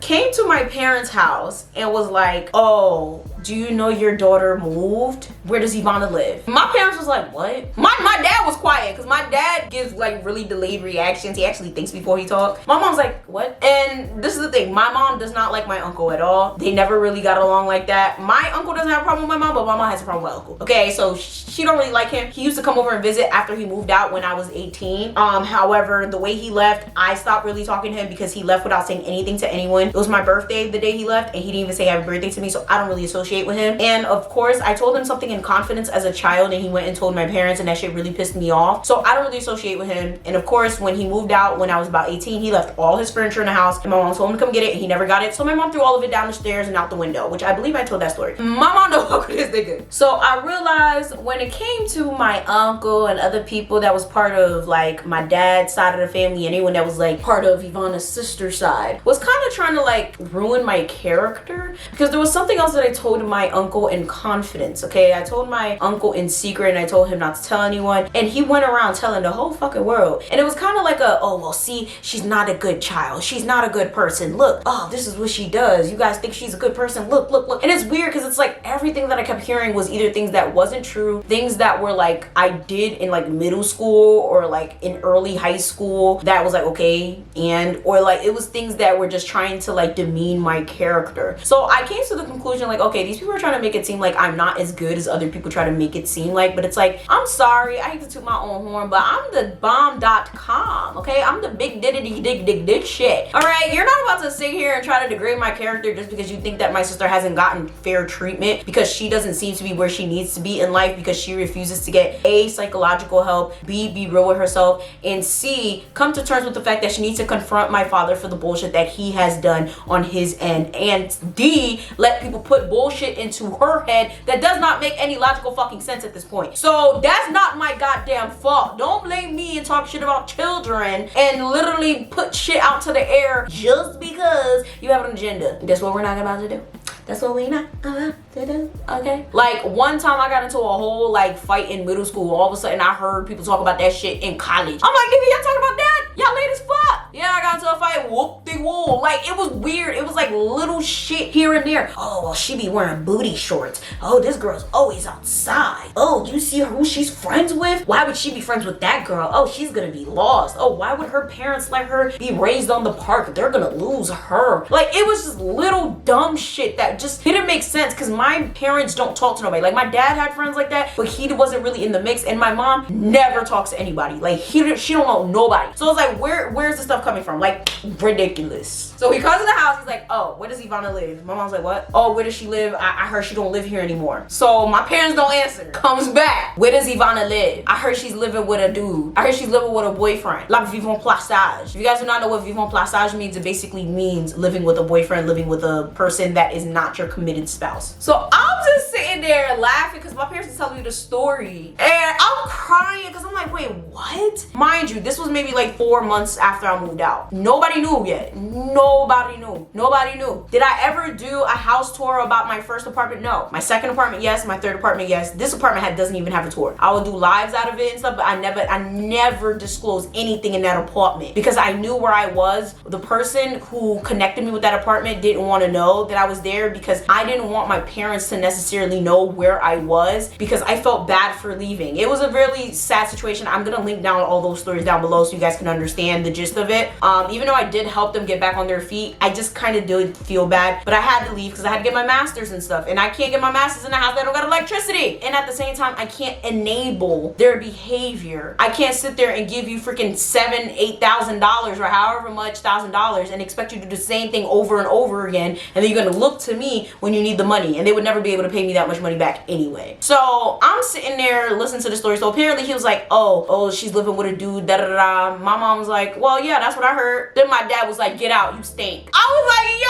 came to my parents' house and was like, oh, do you know your daughter moved? Where does Ivana live? My parents was like, what? My dad was quiet because my dad gives like really delayed reactions. He actually thinks before he talks. My mom's like, what? And this is the thing, my mom does not like my uncle at all. They never really got along like that. My uncle doesn't have a problem with my mom, but my mom has a problem with my uncle. Okay, so she don't really like him. He used to come over and visit after he moved out when I was 18. However, the way he left, I stopped really talking to him because he left without saying anything to anyone. It was my birthday the day he left, and he didn't even say happy birthday to me, so I don't really associate with him. And of course, I told him something in confidence as a child, and he went and told my parents, and that shit really pissed me off. So I don't really associate with him. And of course, when he moved out when I was about 18, he left all his furniture in the house, and my mom told him to come get it, and he never got it. So my mom threw all of it down the stairs and out the window, which I believe I told that story. My mom don't fuck with this nigga. So I realized when it came to my uncle and other people that was part of like my dad's side of the family, anyone that was like part of Ivana's sister's side, was kind of trying to like ruin my character, because there was something else that I told my uncle in confidence. Okay, I told my uncle in secret, and I told him not to tell anyone, and he went around telling the whole fucking world. And it was kind of like a, oh well, see, she's not a good child, she's not a good person, look, oh, this is what she does, you guys think she's a good person, look, look, look. And it's weird because it's like everything that I kept hearing was either things that wasn't true, things that were like I did in like middle school or like in early high school that was like okay, and or like it was things that were just trying to like demean my character. So I came to the conclusion like, okay, these people are trying to make it seem like I'm not as good as other people try to make it seem like. But it's like, I'm sorry, I hate to toot my own horn, but I'm the bomb.com, okay? I'm the big dig shit. All right, you're not about to sit here and try to degrade my character just because you think that my sister hasn't gotten fair treatment, because she doesn't seem to be where she needs to be in life, because she refuses to get A, psychological help, B, be real with herself, and C, come to terms with the fact that she needs to confront my father for the bullshit that he has done on his end, and D, let people put bullshit into her head that does not make any logical fucking sense at this point. So that's not my goddamn fault. Don't blame me and talk shit about children and literally put shit out to the air just because you have an agenda. That's what we're not about to do. That's what we not about to do, okay? Like one time I got into a whole like fight in middle school. All of a sudden I heard people talk about that shit in college. I'm like, nigga, y'all talking about that? Y'all late as fuck. Yeah, I got into a fight, whoop de whoop. Like it was weird. It was like little shit here and there. Oh, well, she be wearing booty shorts. Oh, this girl's always outside. Oh, you see who she's friends with? Why would she be friends with that girl? Oh, she's gonna be lost. Oh, why would her parents let her be raised on the park? They're gonna lose her. Like it was just little dumb shit that just didn't make sense, because my parents don't talk to nobody. Like my dad had friends like that, but he wasn't really in the mix, and my mom never talks to anybody. Like she don't know nobody. So it's like, where's the stuff coming from? Like ridiculous. So he comes in the house, he's like, oh, where does Ivana live? My mom's like, what? Oh, where does she live? I heard she don't live here anymore. So my parents don't answer. Comes back, where does Ivana live? I heard she's living with a dude. I heard she's living with a boyfriend. Like vivant plaçage. If you guys do not know what vivant plaçage means, it basically means living with a boyfriend, living with a person that is not your committed spouse. So I'm just sitting sitting there laughing because my parents were telling me the story. And I'm crying because I'm like, wait, what? Mind you, this was maybe like 4 months after I moved out. Nobody knew yet. Nobody knew. Nobody knew. Did I ever do a house tour about my first apartment? No. My second apartment, yes. My third apartment, yes. This apartment doesn't even have a tour. I would do lives out of it and stuff, but I never disclosed anything in that apartment because I knew where I was. The person who connected me with that apartment didn't want to know that I was there because I didn't want my parents to necessarily know where I was because I felt bad for leaving. It was a really sad situation. I'm gonna link down all those stories down below so you guys can understand the gist of it. Even though I did help them get back on their feet, I just kind of did feel bad, but I had to leave because I had to get my master's and stuff, and I can't get my master's in a house that don't got electricity. And at the same time, I can't enable their behavior. I can't sit there and give you freaking $7,000-$8,000 or however much $1,000 and expect you to do the same thing over and over again, and then you're gonna look to me when you need the money, and they would never be able to pay me that much money back anyway. So I'm sitting there listening to the story. So apparently he was like, oh, she's living with a dude, da da da. My mom was like, well, yeah, that's what I heard. Then my dad was like, get out, you stink. I was like, yo.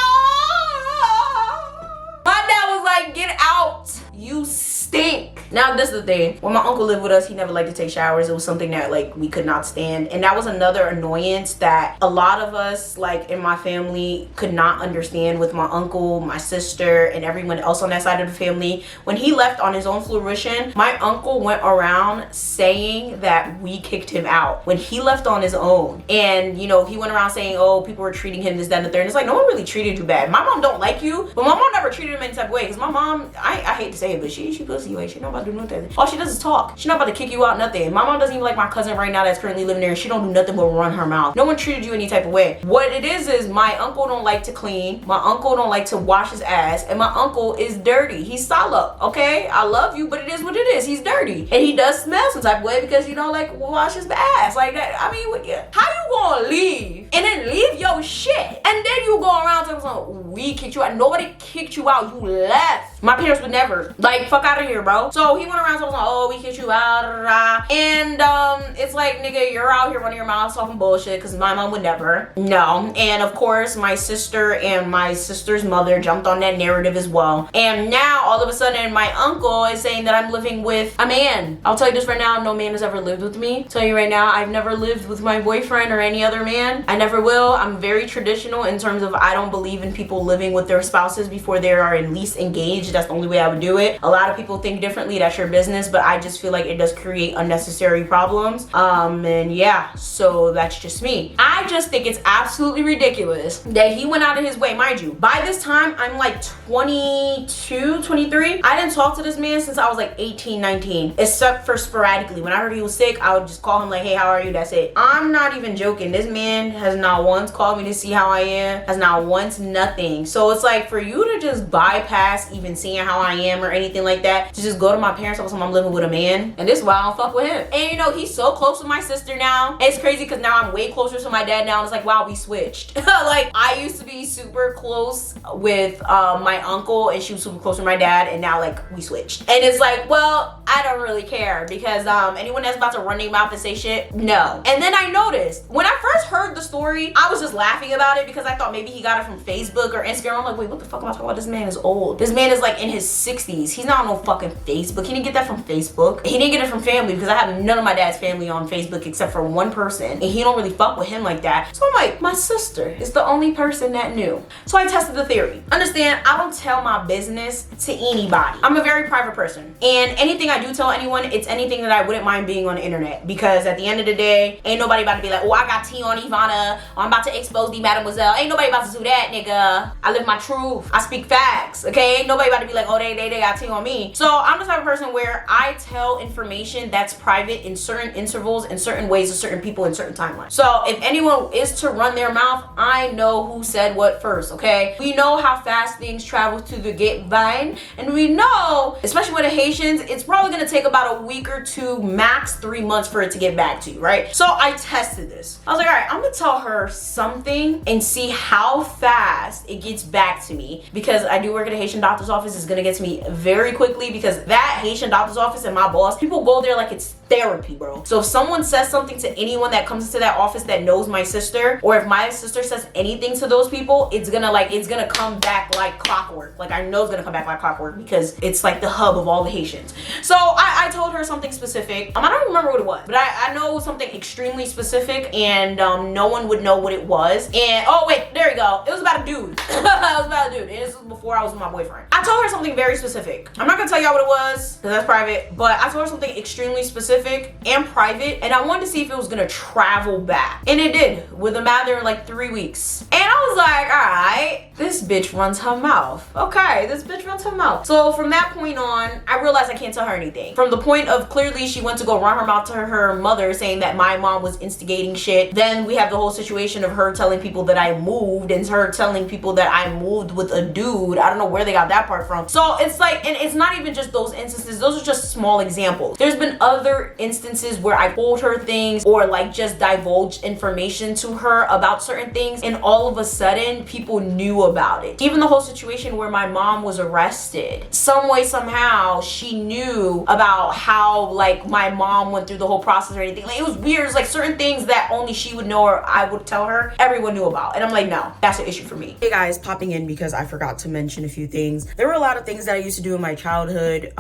My dad was like, get out, you stink. Now this is the thing, when my uncle lived with us, he never liked to take showers. It was something that like we could not stand, and that was another annoyance that a lot of us like in my family could not understand with my uncle, my sister, and everyone else on that side of the family. When he left on his own fruition, my uncle went around saying that we kicked him out when he left on his own. And you know, he went around saying, oh, people were treating him this, that, and the third. And it's like, no one really treated you bad. My mom don't like you, but my mom never treated him any type of way because my mom, I hate to say it, but she pussy, like she not about to do nothing. All she does is talk. She not about to kick you out, nothing. My mom doesn't even like my cousin right now that's currently living there, and she don't do nothing but run her mouth. No one treated you any type of way. What it is my uncle don't like to clean, my uncle don't like to wash his ass, and my uncle is dirty. He's solid, okay? I love you, but it is what it is. He's dirty, and he does smell some type of way because he don't like wash his ass like that. I mean, how you gonna leave and then leave your shit, and then you go around talking about we kicked you out? Nobody kicked you out. You left. My parents would never. Like, fuck out of here, bro. So he went around talking about, oh, we kicked you out, da, da, da. And it's like, nigga, you're out here running your mouth off and bullshit because my mom would never. No. And of course, my sister and my sister's mother jumped on that narrative as well. And now all of a sudden my uncle is saying that I'm living with a man. I'll tell you this right now, no man has ever lived with me. I'll tell you right now, I've never lived with my boyfriend or any other man. I never will. I'm very traditional in terms of I don't believe in people living with their spouses before they are at least engaged. That's the only way I would do it. A lot of people think differently, that's your business, but I just feel like it does create unnecessary problems. And yeah, so that's just me. I just think it's absolutely ridiculous that he went out of his way. Mind you, by this time I'm like 22, 23. I didn't talk to this man since I was like 18, 19, except for sporadically. When I heard he was sick, I would just call him like, hey, how are you? That's it. I'm not even joking. This man has not once called me to see how I am, has not once nothing. So it's like, for you to just bypass even seeing how I am or anything like that, to just go to my parents and tell them I'm living with a man, and this is why I don't fuck with him. And you know, he's so close with my sister now. It's crazy because now I'm way closer to my dad now, and it's like, wow, we switched. Like, I used to be super close with my uncle, and she was super close with my dad, and now like we switched. And it's like, well, I don't really care because anyone that's about to run their mouth and say shit, no. And then I noticed when I first heard the story, I was just laughing about it because I thought maybe he got it from Facebook or Instagram. I'm like, wait, what the fuck am I talking about? This man is old. This man is like in his 60s. He's not on no fucking Facebook. He didn't get that from Facebook. He didn't get it from family because I have none of my dad's family on Facebook except for one person, and he don't really fuck with him like that. So I'm like, my sister is the only person that knew. So I tested the theory. Understand, I don't tell my business to anybody. I'm a very private person, and anything I do tell anyone, it's anything that I wouldn't mind being on the internet, because at the end of the day, ain't nobody about to be like, oh, I got tea on Ivana, or I'm about to expose the Mademoiselle. Ain't nobody about to do that, nigga. I live my truth. I speak facts, okay? Ain't nobody about to be like, oh, they got tea on me. So I'm the type of person where I tell information that's private in certain intervals, in certain ways, to certain people in certain timelines. So if anyone is to run their mouth, I know who said what first, okay? We know how fast things travel through the grapevine, and we know, especially with the Haitians, it's probably gonna take about a week or two, max 3 months for it to get back to you, right? So I tested this. I was like, all right, I'm gonna tell her something and see how fast it gets back to me, because I do work at a Haitian doctor's office. It's gonna get to me very quickly, because that Haitian doctor's office and my boss, people go there like it's therapy, bro. So if someone says something to anyone that comes into that office that knows my sister, or if my sister says anything to those people, it's gonna come back like clockwork. Like, I know it's gonna come back like clockwork because it's like the hub of all the Haitians. So I told her something specific. I don't remember what it was, but I know something extremely specific, and no one would know what it was. And oh wait, there you go. It was about a dude. It was about a dude, and this was before I was with my boyfriend. I told her something very specific. I'm not gonna tell y'all what it was because that's private, but I told her something extremely specific and private, and I wanted to see if it was gonna travel back, and it did with a matter of like 3 weeks. And I was like, all right, this bitch runs her mouth. Okay, this bitch runs her mouth. So from that point on, I realized I can't tell her anything. From the point of clearly she went to go run her mouth to her mother saying that my mom was instigating shit. Then we have the whole situation of her telling people that I moved, and her telling people that I moved with a dude. I don't know where they got that part from. So it's like, and it's not even just those instances. Those are just small examples. There's been other instances where I told her things or like just divulged information to her about certain things, and all of a sudden people knew about it. Even the whole situation where my mom was arrested, some way somehow she knew about how like my mom went through the whole process or anything. Like, it was weird. It's like certain things that only she would know or I would tell her, everyone knew about. And I'm like, no, that's an issue for me. Hey guys, popping in because I forgot to mention a few things. There were a lot of things that I used to do in my childhood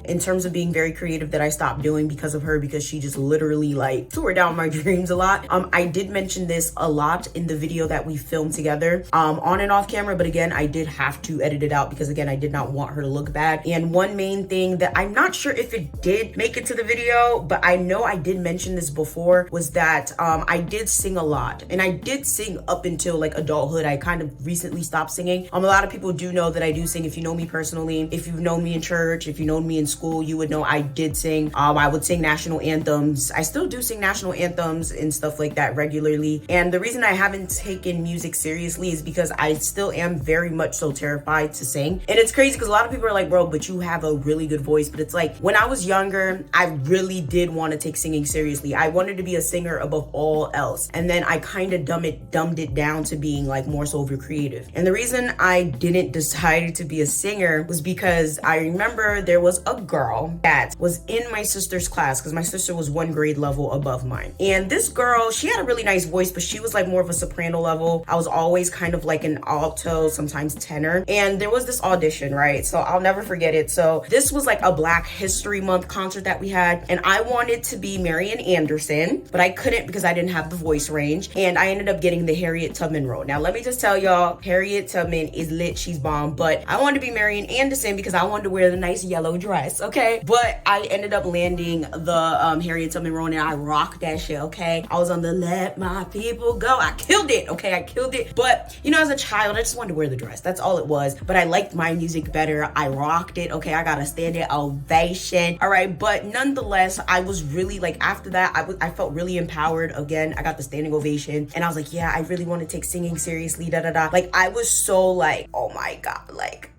in terms of being very creative that I stopped doing because of her, because she just literally like tore down my dreams a lot. I did mention this a lot in the video that we filmed together on and off camera, but again, I did have to edit it out because again, I did not want her to look bad. And one main thing that I'm not sure if it did make it to the video, but I know I did mention this before, was that I did sing a lot, and I did sing up until like adulthood. I kind of recently stopped singing. A lot of people do know that I do sing. If you know me personally, if you've known me in church, if you known me in school, you would know I did sing. I would sing national anthems. I still do sing national anthems and stuff like that regularly. And the reason I haven't taken music seriously is because I still am very much so terrified to sing. And it's crazy because a lot of people are like, bro, but you have a really good voice. But it's like, when I was younger, I really did want to take singing seriously. I wanted to be a singer above all else. And then I kind of dumbed it down to being like more so over creative. And the reason I didn't decide to be a singer was because I remember there was a girl that was in my sister's class, because my sister was one grade level above mine. And this girl, she had a really nice voice, but she was like more of a soprano level. I was always kind of like an alto, sometimes tenor. And there was this audition, right? So I'll never forget it. So this was like a Black History Month concert that we had, and I wanted to be Marian Anderson, but I couldn't because I didn't have the voice range, and I ended up getting the Harriet Tubman role. Now let me just tell y'all, Harriet Tubman is lit, she's bomb, but I wanted to be Marian Anderson because I wanted to wear the nice yellow dress, okay? But I ended up landing the Harriet Tubman role, and I rocked that shit, okay? I was on the Let My People Go. I killed it, okay? I killed it. But you know, as a child, I just wanted to wear the dress. That's all it was. But I liked my music better. I rocked it, okay? I got a standing ovation, all right? But nonetheless, I was really like, after that, I felt really empowered. Again, I got the standing ovation, and I was like, yeah, I really want to take singing seriously, da da da. Like, I was so like, oh my God, like,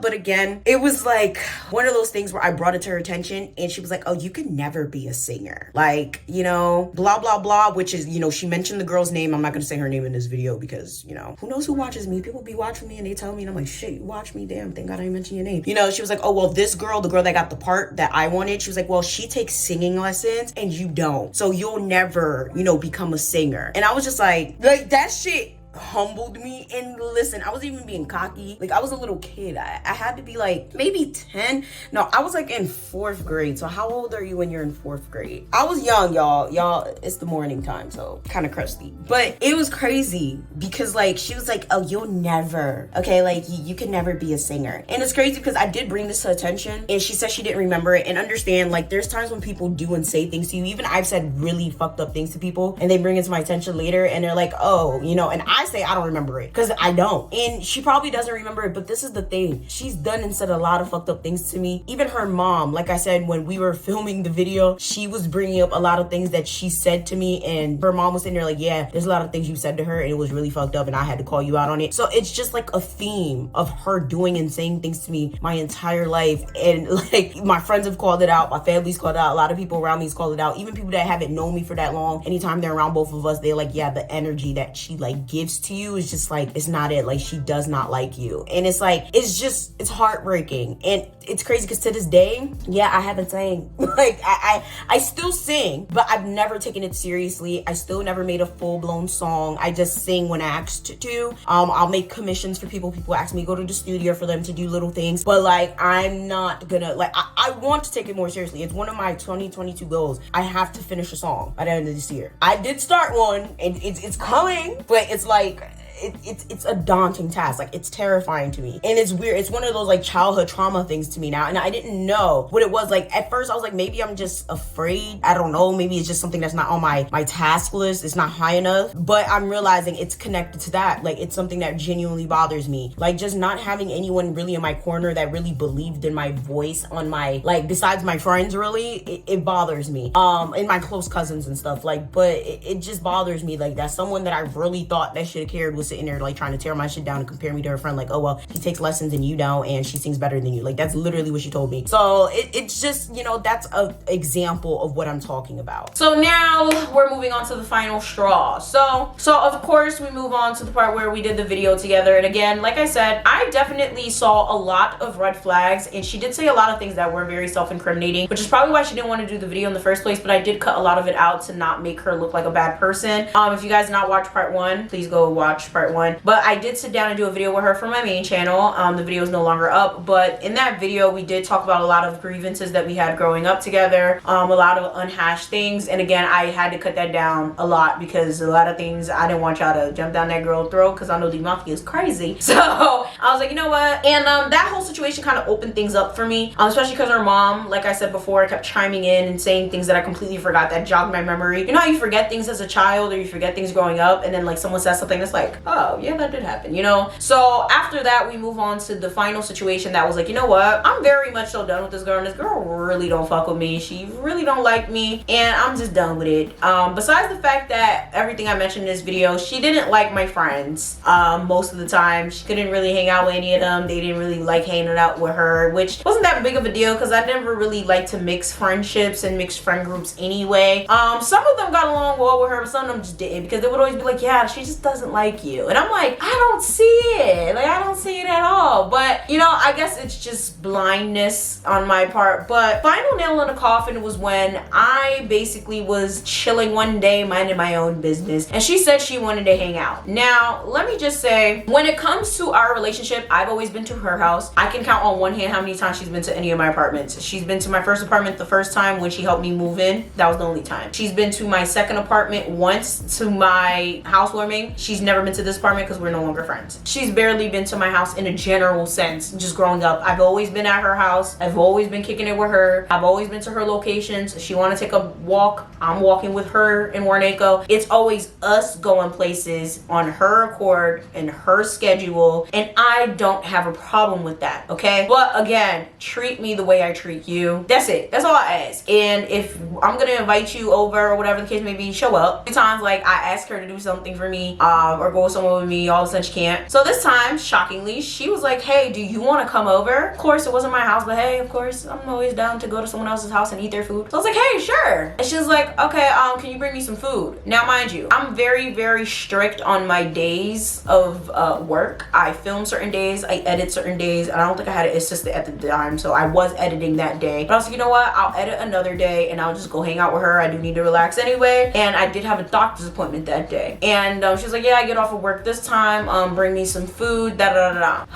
but again, it was like one of those things where I brought it to her attention, and she was like, oh, you can never be a singer. Like, you know, blah, blah, blah, which is, you know, she mentioned the girl's name. I'm not going to say her name in this video because, you know, who knows who watches me? People be watching me and they tell me, and I'm like, shit, you watch me? Damn, thank God I didn't mention your name. You know, she was like, oh, well, this girl, the girl that got the part that I wanted, she was like, well, she takes singing lessons and you don't. So you'll never, you know, become a singer. And I was just like that shit humbled me. And listen, I was even being cocky. Like, I was a little kid. I had to be like maybe 10. No, I was like in 4th grade. So how old are you when you're in 4th grade? I was young, y'all. It's the morning time, so kind of crusty. But it was crazy because like she was like, oh, you'll never, okay, like you can never be a singer. And it's crazy because I did bring this to attention, and she said she didn't remember it. And understand, like, there's times when people do and say things to you. Even I've said really fucked up things to people, and they bring it to my attention later, and they're like, oh, you know, and I say I don't remember it because I don't, and she probably doesn't remember it. But this is the thing, she's done and said a lot of fucked up things to me. Even her mom, like I said, when we were filming the video, she was bringing up a lot of things that she said to me, and her mom was sitting there like, yeah, there's a lot of things you said to her and it was really fucked up, and I had to call you out on it. So it's just like a theme of her doing and saying things to me my entire life. And like, my friends have called it out, my family's called it out, a lot of people around me's called it out, even people that haven't known me for that long. Anytime they're around both of us, they're like, yeah, the energy that she like gives to you is just like, it's not it. Like, she does not like you. And it's like, it's heartbreaking. And it's crazy because to this day, yeah, I haven't sang. Like I still sing, but I've never taken it seriously. I still never made a full-blown song. I just sing when asked to. I'll make commissions for people. People ask me to go to the studio for them to do little things, but like I'm not gonna, like, I want to take it more seriously. It's one of my 2022 goals. I have to finish a song by the end of this year. I did start one, and it's coming, but it's like it's a daunting task. Like, it's terrifying to me, and it's weird. It's one of those like childhood trauma things to me now, and I didn't know what it was. Like, at first I was like, maybe I'm just afraid. I don't know, maybe it's just something that's not on my task list. It's not high enough, but I'm realizing it's connected to that. Like, it's something that genuinely bothers me. Like, just not having anyone really in my corner that really believed in my voice on my, like, besides my friends, really, it bothers me. And my close cousins and stuff, like, but it just bothers me, like, that someone that I really thought that should have cared was sitting there like trying to tear my shit down and compare me to her friend, like, oh well, she takes lessons and you don't, and she sings better than you. Like, that's literally what she told me. So it's just, you know, that's an example of what I'm talking about. So now we're moving on to the final straw. So of course we move on to the part where we did the video together, and again, like I said, I definitely saw a lot of red flags, and she did say a lot of things that were very self-incriminating, which is probably why she didn't want to do the video in the first place, but I did cut a lot of it out to not make her look like a bad person. If you guys did not watch part 1, please go watch part 1. But I did sit down and do a video with her for my main channel. The video is no longer up, but in that video we did talk about a lot of grievances that we had growing up together, a lot of unhashed things, and again, I had to cut that down a lot because a lot of things I didn't want y'all to jump down that girl's throat, because I know the mafia is crazy. So I was like, you know what, and that whole situation kind of opened things up for me, especially because her mom, like I said before, kept chiming in and saying things that I completely forgot that jogged my memory. You know how you forget things as a child, or you forget things growing up, and then like someone says something that's like, oh yeah, that did happen, you know? So after that, we move on to the final situation that was like, you know what, I'm very much so done with this girl, and this girl really don't fuck with me. She really don't like me, and I'm just done with it. Besides the fact that everything I mentioned in this video, she didn't like my friends most of the time. She couldn't really hang out with any of them. They didn't really like hanging out with her, which wasn't that big of a deal because I never really liked to mix friendships and mix friend groups anyway. Some of them got along well with her, but some of them just didn't, because they would always be like, yeah, she just doesn't like you, and I'm like, I don't see it. Like, I don't see it at all. But you know, I guess it's just blindness on my part. But final nail in the coffin was when I basically was chilling one day minding my own business, and she said she wanted to hang out. Now let me just say, when it comes to our relationship, I've always been to her house. I can count on one hand how many times she's been to any of my apartments. She's been to my first apartment the first time when she helped me move in. That was the only time. She's been to my second apartment once to my housewarming. She's never been to this apartment because we're no longer friends. She's barely been to my house in a general sense, just growing up. I've always been at her house. I've always been kicking it with her. I've always been to her locations. If she want to take a walk, I'm walking with her in Warnaco. It's always us going places on her accord and her schedule, and I don't have a problem with that, okay? But again, treat me the way I treat you. That's it. That's all I ask. And if I'm gonna invite you over or whatever the case may be, show up. Sometimes, like, I ask her to do something for me, or go somewhere with me, all of a sudden she can't. So this time, shockingly, she was like, hey, do you want to come over? Of course, it wasn't my house, but hey, of course, I'm always down to go to someone else's house and eat their food. So I was like, hey, sure. And she was like, okay, can you bring me some food? Now, mind you, I'm very, very strict on my days of work. I film certain days, I edit certain days, and I don't think I had an assistant at the time, so I was editing that day. But I was like, you know what? I'll edit another day, and I'll just go hang out with her. I do need to relax anyway. And I did have a doctor's appointment that day. And she was like, yeah, I get off of work this time. Bring me some food, da-da-da-da.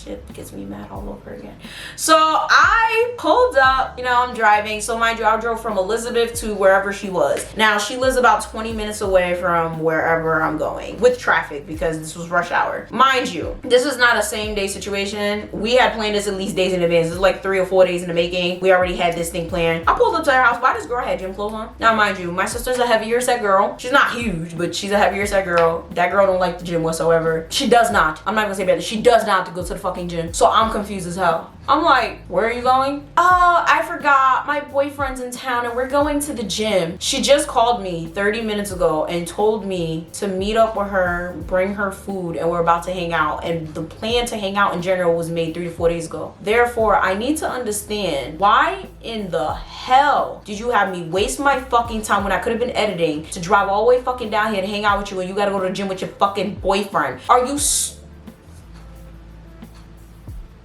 Shit gets me mad all over again. So I pulled up, you know, I'm driving. So mind you, I drove from Elizabeth to wherever she was. Now she lives about 20 minutes away from wherever I'm going with traffic because this was rush hour. Mind you, this is not a same day situation. We had planned this at least days in advance. This is like 3 or 4 days in the making. We already had this thing planned. I pulled up to her house. Why this girl had gym clothes on? Now mind you, my sister's a heavier set girl. She's not huge, but she's a heavier set girl. That girl don't like the gym whatsoever. She does not. I'm not gonna say better. She does not go to the fucking gym. So I'm confused as hell. I'm like, where are you going? Oh, I forgot. My boyfriend's in town and we're going to the gym. She just called me 30 minutes ago and told me to meet up with her, bring her food, and we're about to hang out. And the plan to hang out in general was made 3 to 4 days ago. Therefore, I need to understand, why in the hell did you have me waste my fucking time when I could have been editing to drive all the way fucking down here to hang out with you and you gotta go to the gym with your fucking boyfriend? Are you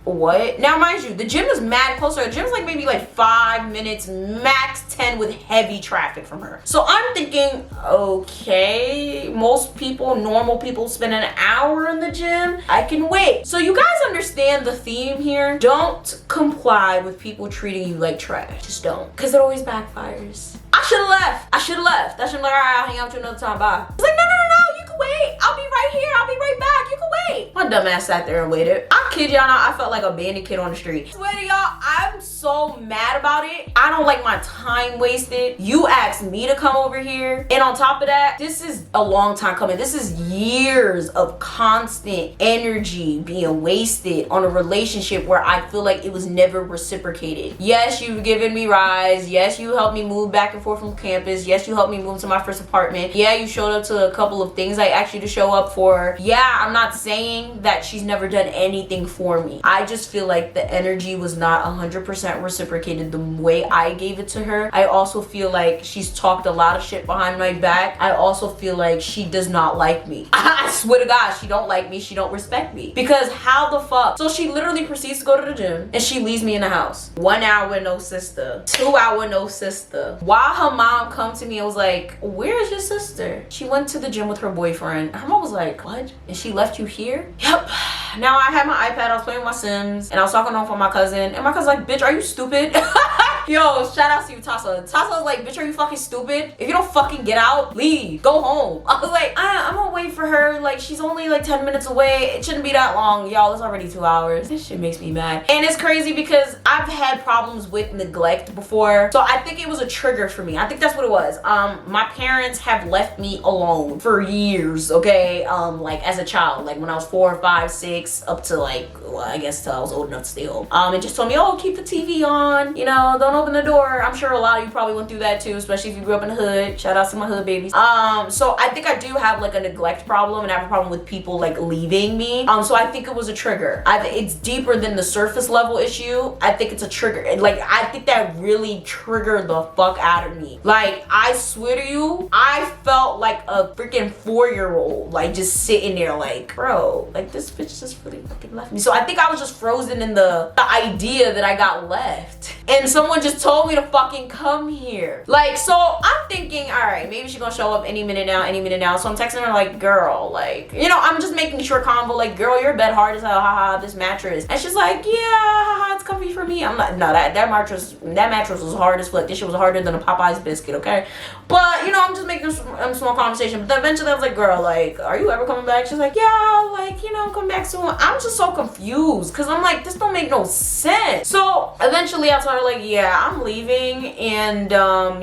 what? Now, mind you, the gym is mad closer. The gym's like maybe like 5 minutes, max 10 with heavy traffic from her. So I'm thinking, okay, most people, normal people spend an hour in the gym. I can wait. So you guys understand the theme here? Don't comply with people treating you like trash. Just don't. Because it always backfires. I should have left. I should have been like, all right, I'll hang out with you another time. Bye. It's like, no, you can wait. I'll be right here. I'll be right back. You can wait. My dumb ass sat there and waited. I kid y'all not, I felt like a bandit kid on the street. I swear to y'all, I'm so mad about it. I don't like my time wasted. You asked me to come over here. And on top of that, this is a long time coming. This is years of constant energy being wasted on a relationship where I feel like it was never reciprocated. Yes, you've given me rides. Yes, you helped me move back and forth from campus. Yes, you helped me move to my first apartment. Yeah, you showed up to a couple of things I asked you to show up for. Yeah, I'm not saying that she's never done anything for me. I just feel like the energy was not 100% reciprocated the way I gave it to her. I also feel like she's talked a lot of shit behind my back. I also feel like she does not like me. I swear to God, she don't like me. She don't respect me. Because how the fuck? So she literally proceeds to go to the gym and she leaves me in the house. 1 hour, no sister. 2 hour, no sister. While her mom come to me and was like, where's your sister? She went to the gym with her boyfriend. Her mom was like, what? And she left you here? Yep. Now I had my iPad, I was playing with my Sims, and I was talking on for my cousin, and my cousin's like, bitch, are you stupid? Yo, shout out to you, Tassa. Tassa was like, bitch, are you fucking stupid? If you don't fucking get out, leave. Go home. I was like, I'm gonna wait for her. Like, she's only like 10 minutes away. It shouldn't be that long. Y'all, it's already 2 hours. This shit makes me mad. And it's crazy because I've had problems with neglect before. So I think it was a trigger for me. I think that's what it was. My parents have left me alone for years, okay? Like as a child, like when I was 4, 5, 6, up to like, well, I guess till I was old enough to stay home. It just told me, oh, keep the TV on, you know, don't open the door. I'm sure a lot of you probably went through that too, especially if you grew up in the hood. Shout out to my hood babies. So I think I do have like a neglect problem, and I have a problem with people like leaving me. So I think it was a trigger. It's deeper than the surface level issue. I think it's a trigger. Like, I think that really triggered the fuck out of me. Like, I swear to you, I felt like a freaking 4-year-old, like just sitting there like, bro, like this bitch just really fucking left me. So I think I was just frozen in the idea that I got left. And someone just told me to fucking come here. Like, so I'm thinking, all right, maybe she's gonna show up any minute now. So I'm texting her like, girl, like, you know, I'm just making short convo, like, girl, your bed hard as hell, haha, this mattress. And she's like, yeah, haha, it's comfy for me. I'm like, no, that mattress was hard as fuck. This shit was harder than a Popeye's biscuit, okay? But, you know, I'm just making a small conversation. But then eventually I was like, girl, like, are you ever coming back? She's like, yeah, like, you know, come back soon. I'm just so confused because I'm like, this don't make no sense. So eventually I told her like, yeah, I'm leaving. And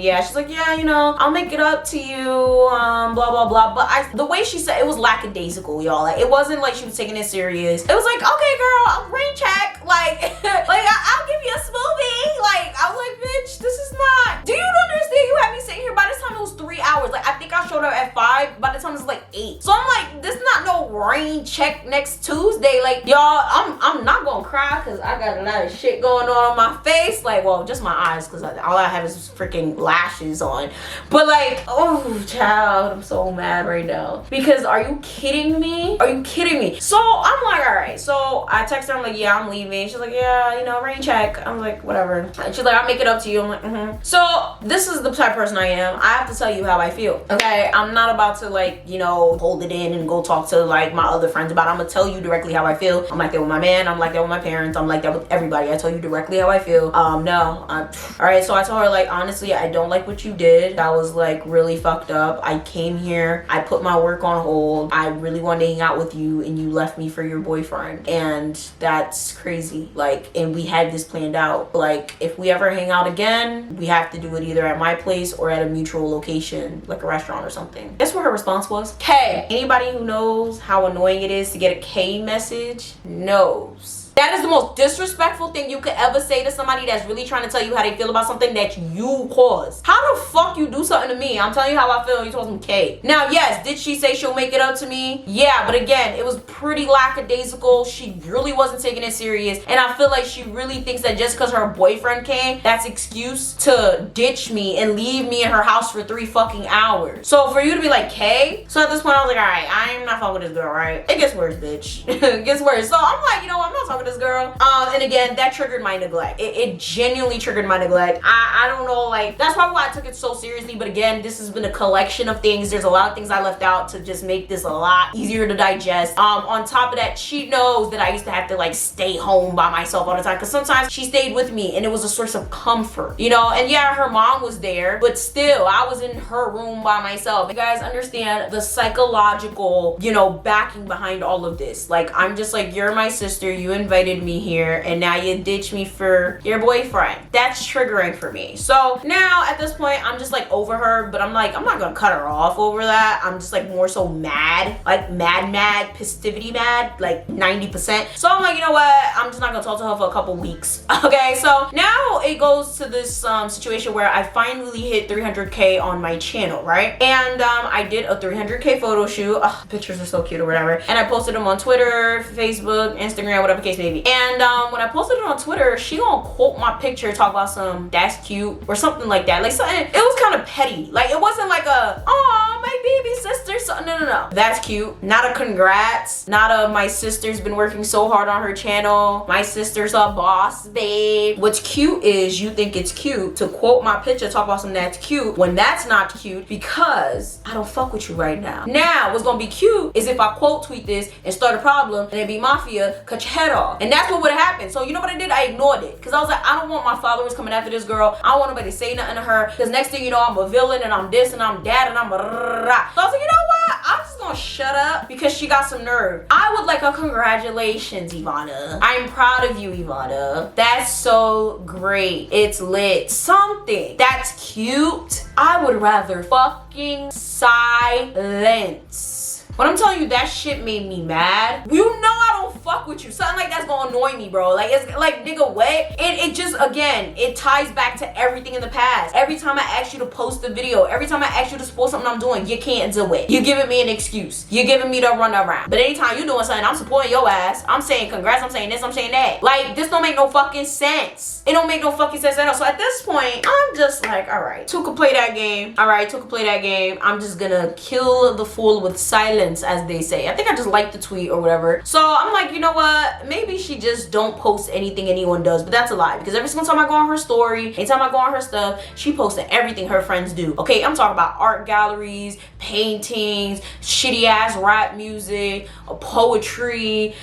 yeah, she's like, yeah, you know, I'll make it up to you, blah, blah, blah. But the way she said it was lackadaisical, y'all. Like, it wasn't like she was taking it serious. It was like, okay, girl, I'll rain check. Like, I'll give you a smoothie. Like, I was like, bitch, this is not, do you understand? You had me sitting here. By this time it was 3 hours. Like, I think I showed up at 5. By the time it's like 8. So I'm like, this is not no rain check next Tuesday. Like, y'all, I'm not gonna cry because I got a lot of shit going on my face. Like, well, just my eyes, because all I have is freaking lashes on. But like, oh, child, I'm so mad right now. Because are you kidding me? Are you kidding me? So I'm like, all right. So I text her, I'm like, yeah, I'm leaving. She's like, yeah, you know, rain check. I'm like, whatever. And she's like, I'll make it up to you. I'm like, mm-hmm. So this is the type of person I am. I have to tell you how I feel. Okay, I'm not about to like, you know, hold it in and go talk to like my other friends about it. I'm gonna tell you directly how I feel. I'm like that with my man. I'm like that with my parents. I'm like that with everybody. I tell you directly how I feel. All right. So I told her like, honestly, I don't like what you did. That was like really fucked up. I came here. I put my work on hold. I really wanted to hang out with you, and you left me for your boyfriend, and that's crazy. Like, and we had this planned out. Like, if we ever hang out again, we have to do it either at my place or at a mutual location, like a restaurant or something. Guess what her response was? K. Anybody who knows how annoying it is to get a K message knows. That is the most disrespectful thing you could ever say to somebody that's really trying to tell you how they feel about something that you caused. How the fuck you do something to me? I'm telling you how I feel. You told some K. Now, yes, did she say she'll make it up to me? Yeah, but again, it was pretty lackadaisical. She really wasn't taking it serious. And I feel like she really thinks that just because her boyfriend came, that's excuse to ditch me and leave me in her house for 3 fucking hours. So for you to be like, K? So at this point, I was like, all right, I'm not fucking with this girl, right? It gets worse, bitch. It gets worse. So I'm like, you know what? I'm not talking talking to this girl. And again, that triggered my neglect. It genuinely triggered my neglect. I don't know, like, that's probably why I took it so seriously. But again, this has been a collection of things. There's a lot of things I left out to just make this a lot easier to digest. On top of that, she knows that I used to have to like stay home by myself all the time, because sometimes she stayed with me and it was a source of comfort, you know. And yeah, her mom was there, but still I was in her room by myself. You guys understand the psychological, you know, backing behind all of this. Like, I'm just like, you're my sister, you invited me here, and now you ditch me for your boyfriend. That's triggering for me. So now at this point, I'm just like over her, but I'm like, I'm not gonna cut her off over that. I'm just like more so mad, like mad, pistivity mad, like 90%. So I'm like, you know what? I'm just not gonna talk to her for a couple weeks. Okay, so now it goes to this situation where I finally hit 300K on my channel, right? And I did a 300K photo shoot. Ugh, pictures are so cute or whatever. And I posted them on Twitter, Facebook, Instagram, whatever case may be. And when I posted it on Twitter, she gonna quote my picture, talk about some that's cute or something like that. Like something, it was kind of petty. Like it wasn't like a, oh, my baby sister. So no. That's cute. Not a congrats. Not a my sister's been working so hard on her channel. My sister's a boss, babe. What's cute is you think it's cute to quote my picture, talk about something that's cute when that's not cute because I don't fuck with you right now. Now, what's gonna be cute is if I quote tweet this and start a problem and it be mafia, cut your head off. And that's what would happen. So you know what I did? I ignored it. Because I was like, I don't want my followers coming after this girl. I don't want nobody to say nothing to her. Because next thing you know, I'm a villain and I'm this and I'm that and I'm a rah. So I was like, you know what? I'm just gonna shut up because she got some nerve. I would like a congratulations, Ivana. I'm proud of you, Ivana. That's so great. It's lit. Something that's cute. I would rather fucking silence. When I'm telling you that shit made me mad, you know I don't fuck with you. Something like that's gonna annoy me, bro. Like, it's like, nigga, what? It just, again, it ties back to everything in the past. Every time I ask you to post a video, every time I ask you to support something I'm doing, you can't do it. You're giving me an excuse. You're giving me the run around. But anytime you doing something, I'm supporting your ass. I'm saying congrats, I'm saying this, I'm saying that. Like, this don't make no fucking sense. It don't make no fucking sense at all. So at this point, I'm just like, all right, two can play that game. All right, two can play that game. I'm just gonna kill the fool with silence, as they say. I think I just liked the tweet or whatever. So I'm like, you know what? Maybe she just don't post anything anyone does, but that's a lie because every single time I go on her story, anytime I go on her stuff, she posting everything her friends do. Okay, I'm talking about art galleries, paintings, shitty ass rap music, poetry.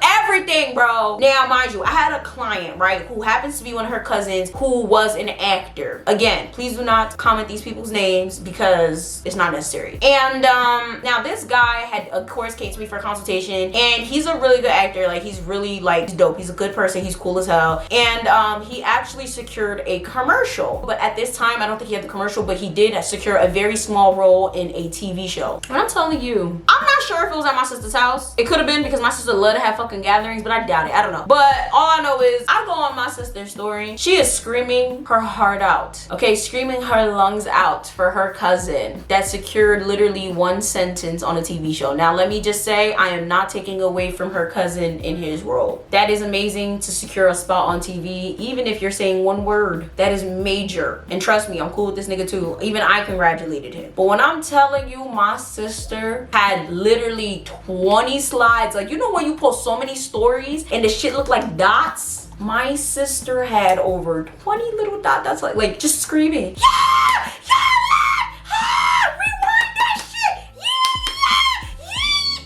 Everything, bro. Now, mind you, I had a client, right, who happens to be one of her cousins who was an actor. Again, please do not comment these people's names because it's not necessary. And now this guy had, of course, came to me for a consultation, and he's a really good actor. Like, he's really, like, he's dope. He's a good person. He's cool as hell. And he actually secured a commercial. But at this time, I don't think he had the commercial, but he did secure a very small role in a TV show. And I'm telling you, I'm not sure if it was at my sister's house. It could have been because my sister loved to have fucking gatherings, but I doubt it. I don't know. But all I know is I go on my sister's story. She is screaming her heart out. Okay, screaming her lungs out for her cousin that secured literally one sentence on a TV show. Now, let me just say, I am not taking away from her cousin in his role. That is amazing to secure a spot on TV, even if you're saying one word. That is major. And trust me, I'm cool with this nigga too. Even I congratulated him. But when I'm telling you, my sister had literally 20 slides. Like, you know when you post so many stories and the shit look like dots? My sister had over 20 little dots, like just screaming, yeah! Rewind that shit! Yeah!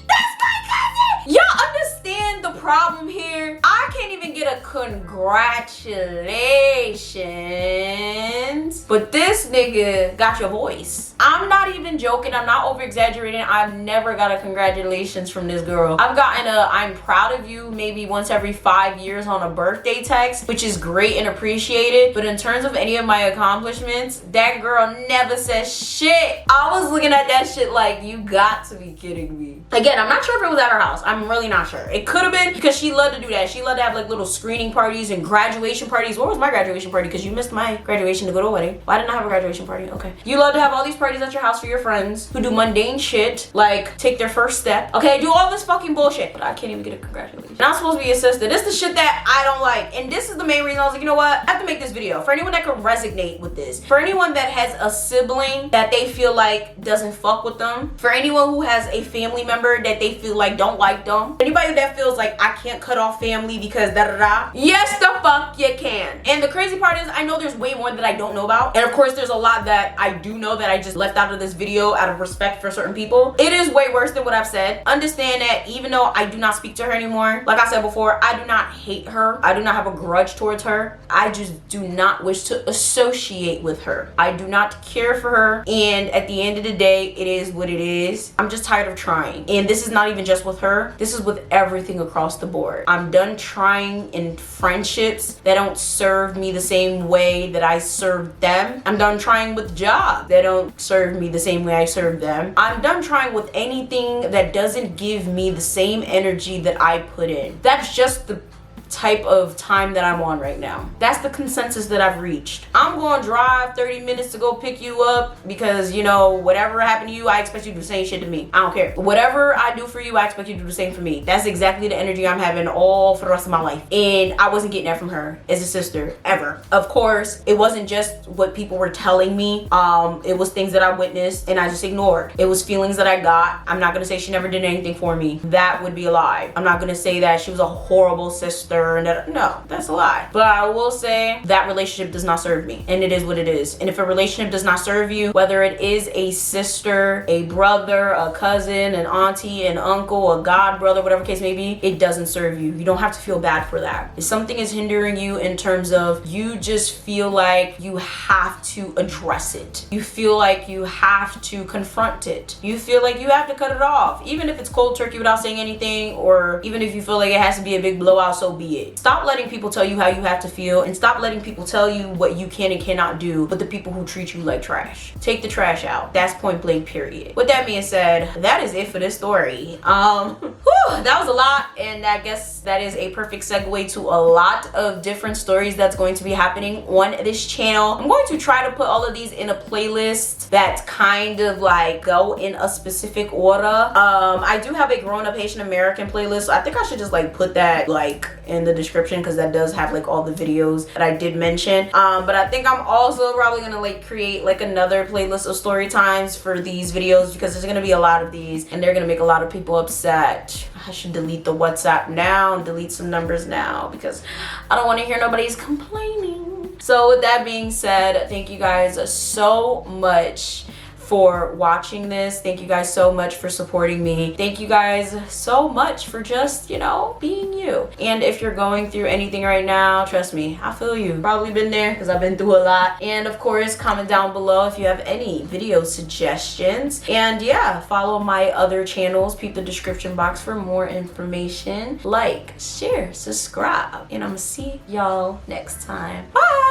That's my cousin! Y'all understand the problem here? I can't even get a congratulations, but this nigga got your voice. I'm not even joking. I'm not over exaggerating. I've never got a congratulations from this girl. I've gotten a I'm proud of you maybe once every 5 years on a birthday text, which is great and appreciated. But in terms of any of my accomplishments, that girl never says shit. I was looking at that shit like, you got to be kidding me. Again, I'm not sure if it was at her house. I'm really not sure. It could have been because she loved to do that. She loved to have like little screening parties and graduation parties. Where was my graduation party? Because you missed my graduation to go to a wedding. Why didn't I have a graduation graduation party. Okay. You love to have all these parties at your house for your friends who do mundane shit, like take their first step. Okay, do all this fucking bullshit. But I can't even get a congratulations. Not supposed to be your sister. This is the shit that I don't like. And this is the main reason I was like, you know what? I have to make this video. For anyone that can resonate with this. For anyone that has a sibling that they feel like doesn't fuck with them. For anyone who has a family member that they feel like don't like them. Anybody that feels like I can't cut off family because da da da. Yes, the fuck you can. And the crazy part is I know there's way more that I don't know about. And of course there's a lot that I do know that I just left out of this video out of respect for certain people. It is way worse than what I've said. Understand that even though I do not speak to her anymore, like I said before, I do not hate her. I do not have a grudge towards her. I just do not wish to associate with her. I do not care for her. And at the end of the day, it is what it is. I'm just tired of trying. And this is not even just with her. This is with everything across the board. I'm done trying in friendships that don't serve me the same way that I serve them. I'm done trying with jobs that don't serve me the same way I serve them. I'm done trying with anything that doesn't give me the same energy that I put in. That's just the type of time that I'm on right now. That's the consensus that I've reached. I'm going to drive 30 minutes to go pick you up because, you know, whatever happened to you, I expect you to do the same shit to me. I don't care. Whatever I do for you, I expect you to do the same for me. That's exactly the energy I'm having all for the rest of my life. And I wasn't getting that from her as a sister ever. Of course, it wasn't just what people were telling me. It was things that I witnessed and I just ignored. It was feelings that I got. I'm not going to say she never did anything for me. That would be a lie. I'm not going to say that she was a horrible sister and that, no, that's a lie. But I will say that relationship does not serve me, and it is what it is. And if a relationship does not serve you, whether it is a sister, a brother, a cousin, an auntie, an uncle, a god brother, whatever case may be, it doesn't serve you. You don't have to feel bad for that. If something is hindering you in terms of you just feel like you have to address it, you feel like you have to confront it, you feel like you have to cut it off, even if it's cold turkey without saying anything, or even if you feel like it has to be a big blowout, so be it. Stop letting people tell you how you have to feel, and stop letting people tell you what you can and cannot do with the people who treat you like trash. Take the trash out. That's point blank, period. With that being said, that is it for this story. That was a lot, and I guess that is a perfect segue to a lot of different stories that's going to be happening on this channel. I'm going to try to put all of these in a playlist that's kind of like go in a specific order. I do have a grown-up Haitian-American playlist, so I think I should just like put that like in the description because that does have like all the videos that I did mention. But I think I'm also probably gonna like create like another playlist of story times for these videos because there's gonna be a lot of these and they're gonna make a lot of people upset. I should delete the WhatsApp now and delete some numbers now because I don't want to hear nobody's complaining. So with that being said, thank you guys so much for watching this. Thank you guys so much for supporting me. Thank you guys so much for just, you know, being you. And if you're going through anything right now, trust me, I feel you. Probably been there because I've been through a lot. And of course, comment down below if you have any video suggestions. And yeah, follow my other channels. Peep the description box for more information. Like, share, subscribe. And I'm gonna see y'all next time. Bye!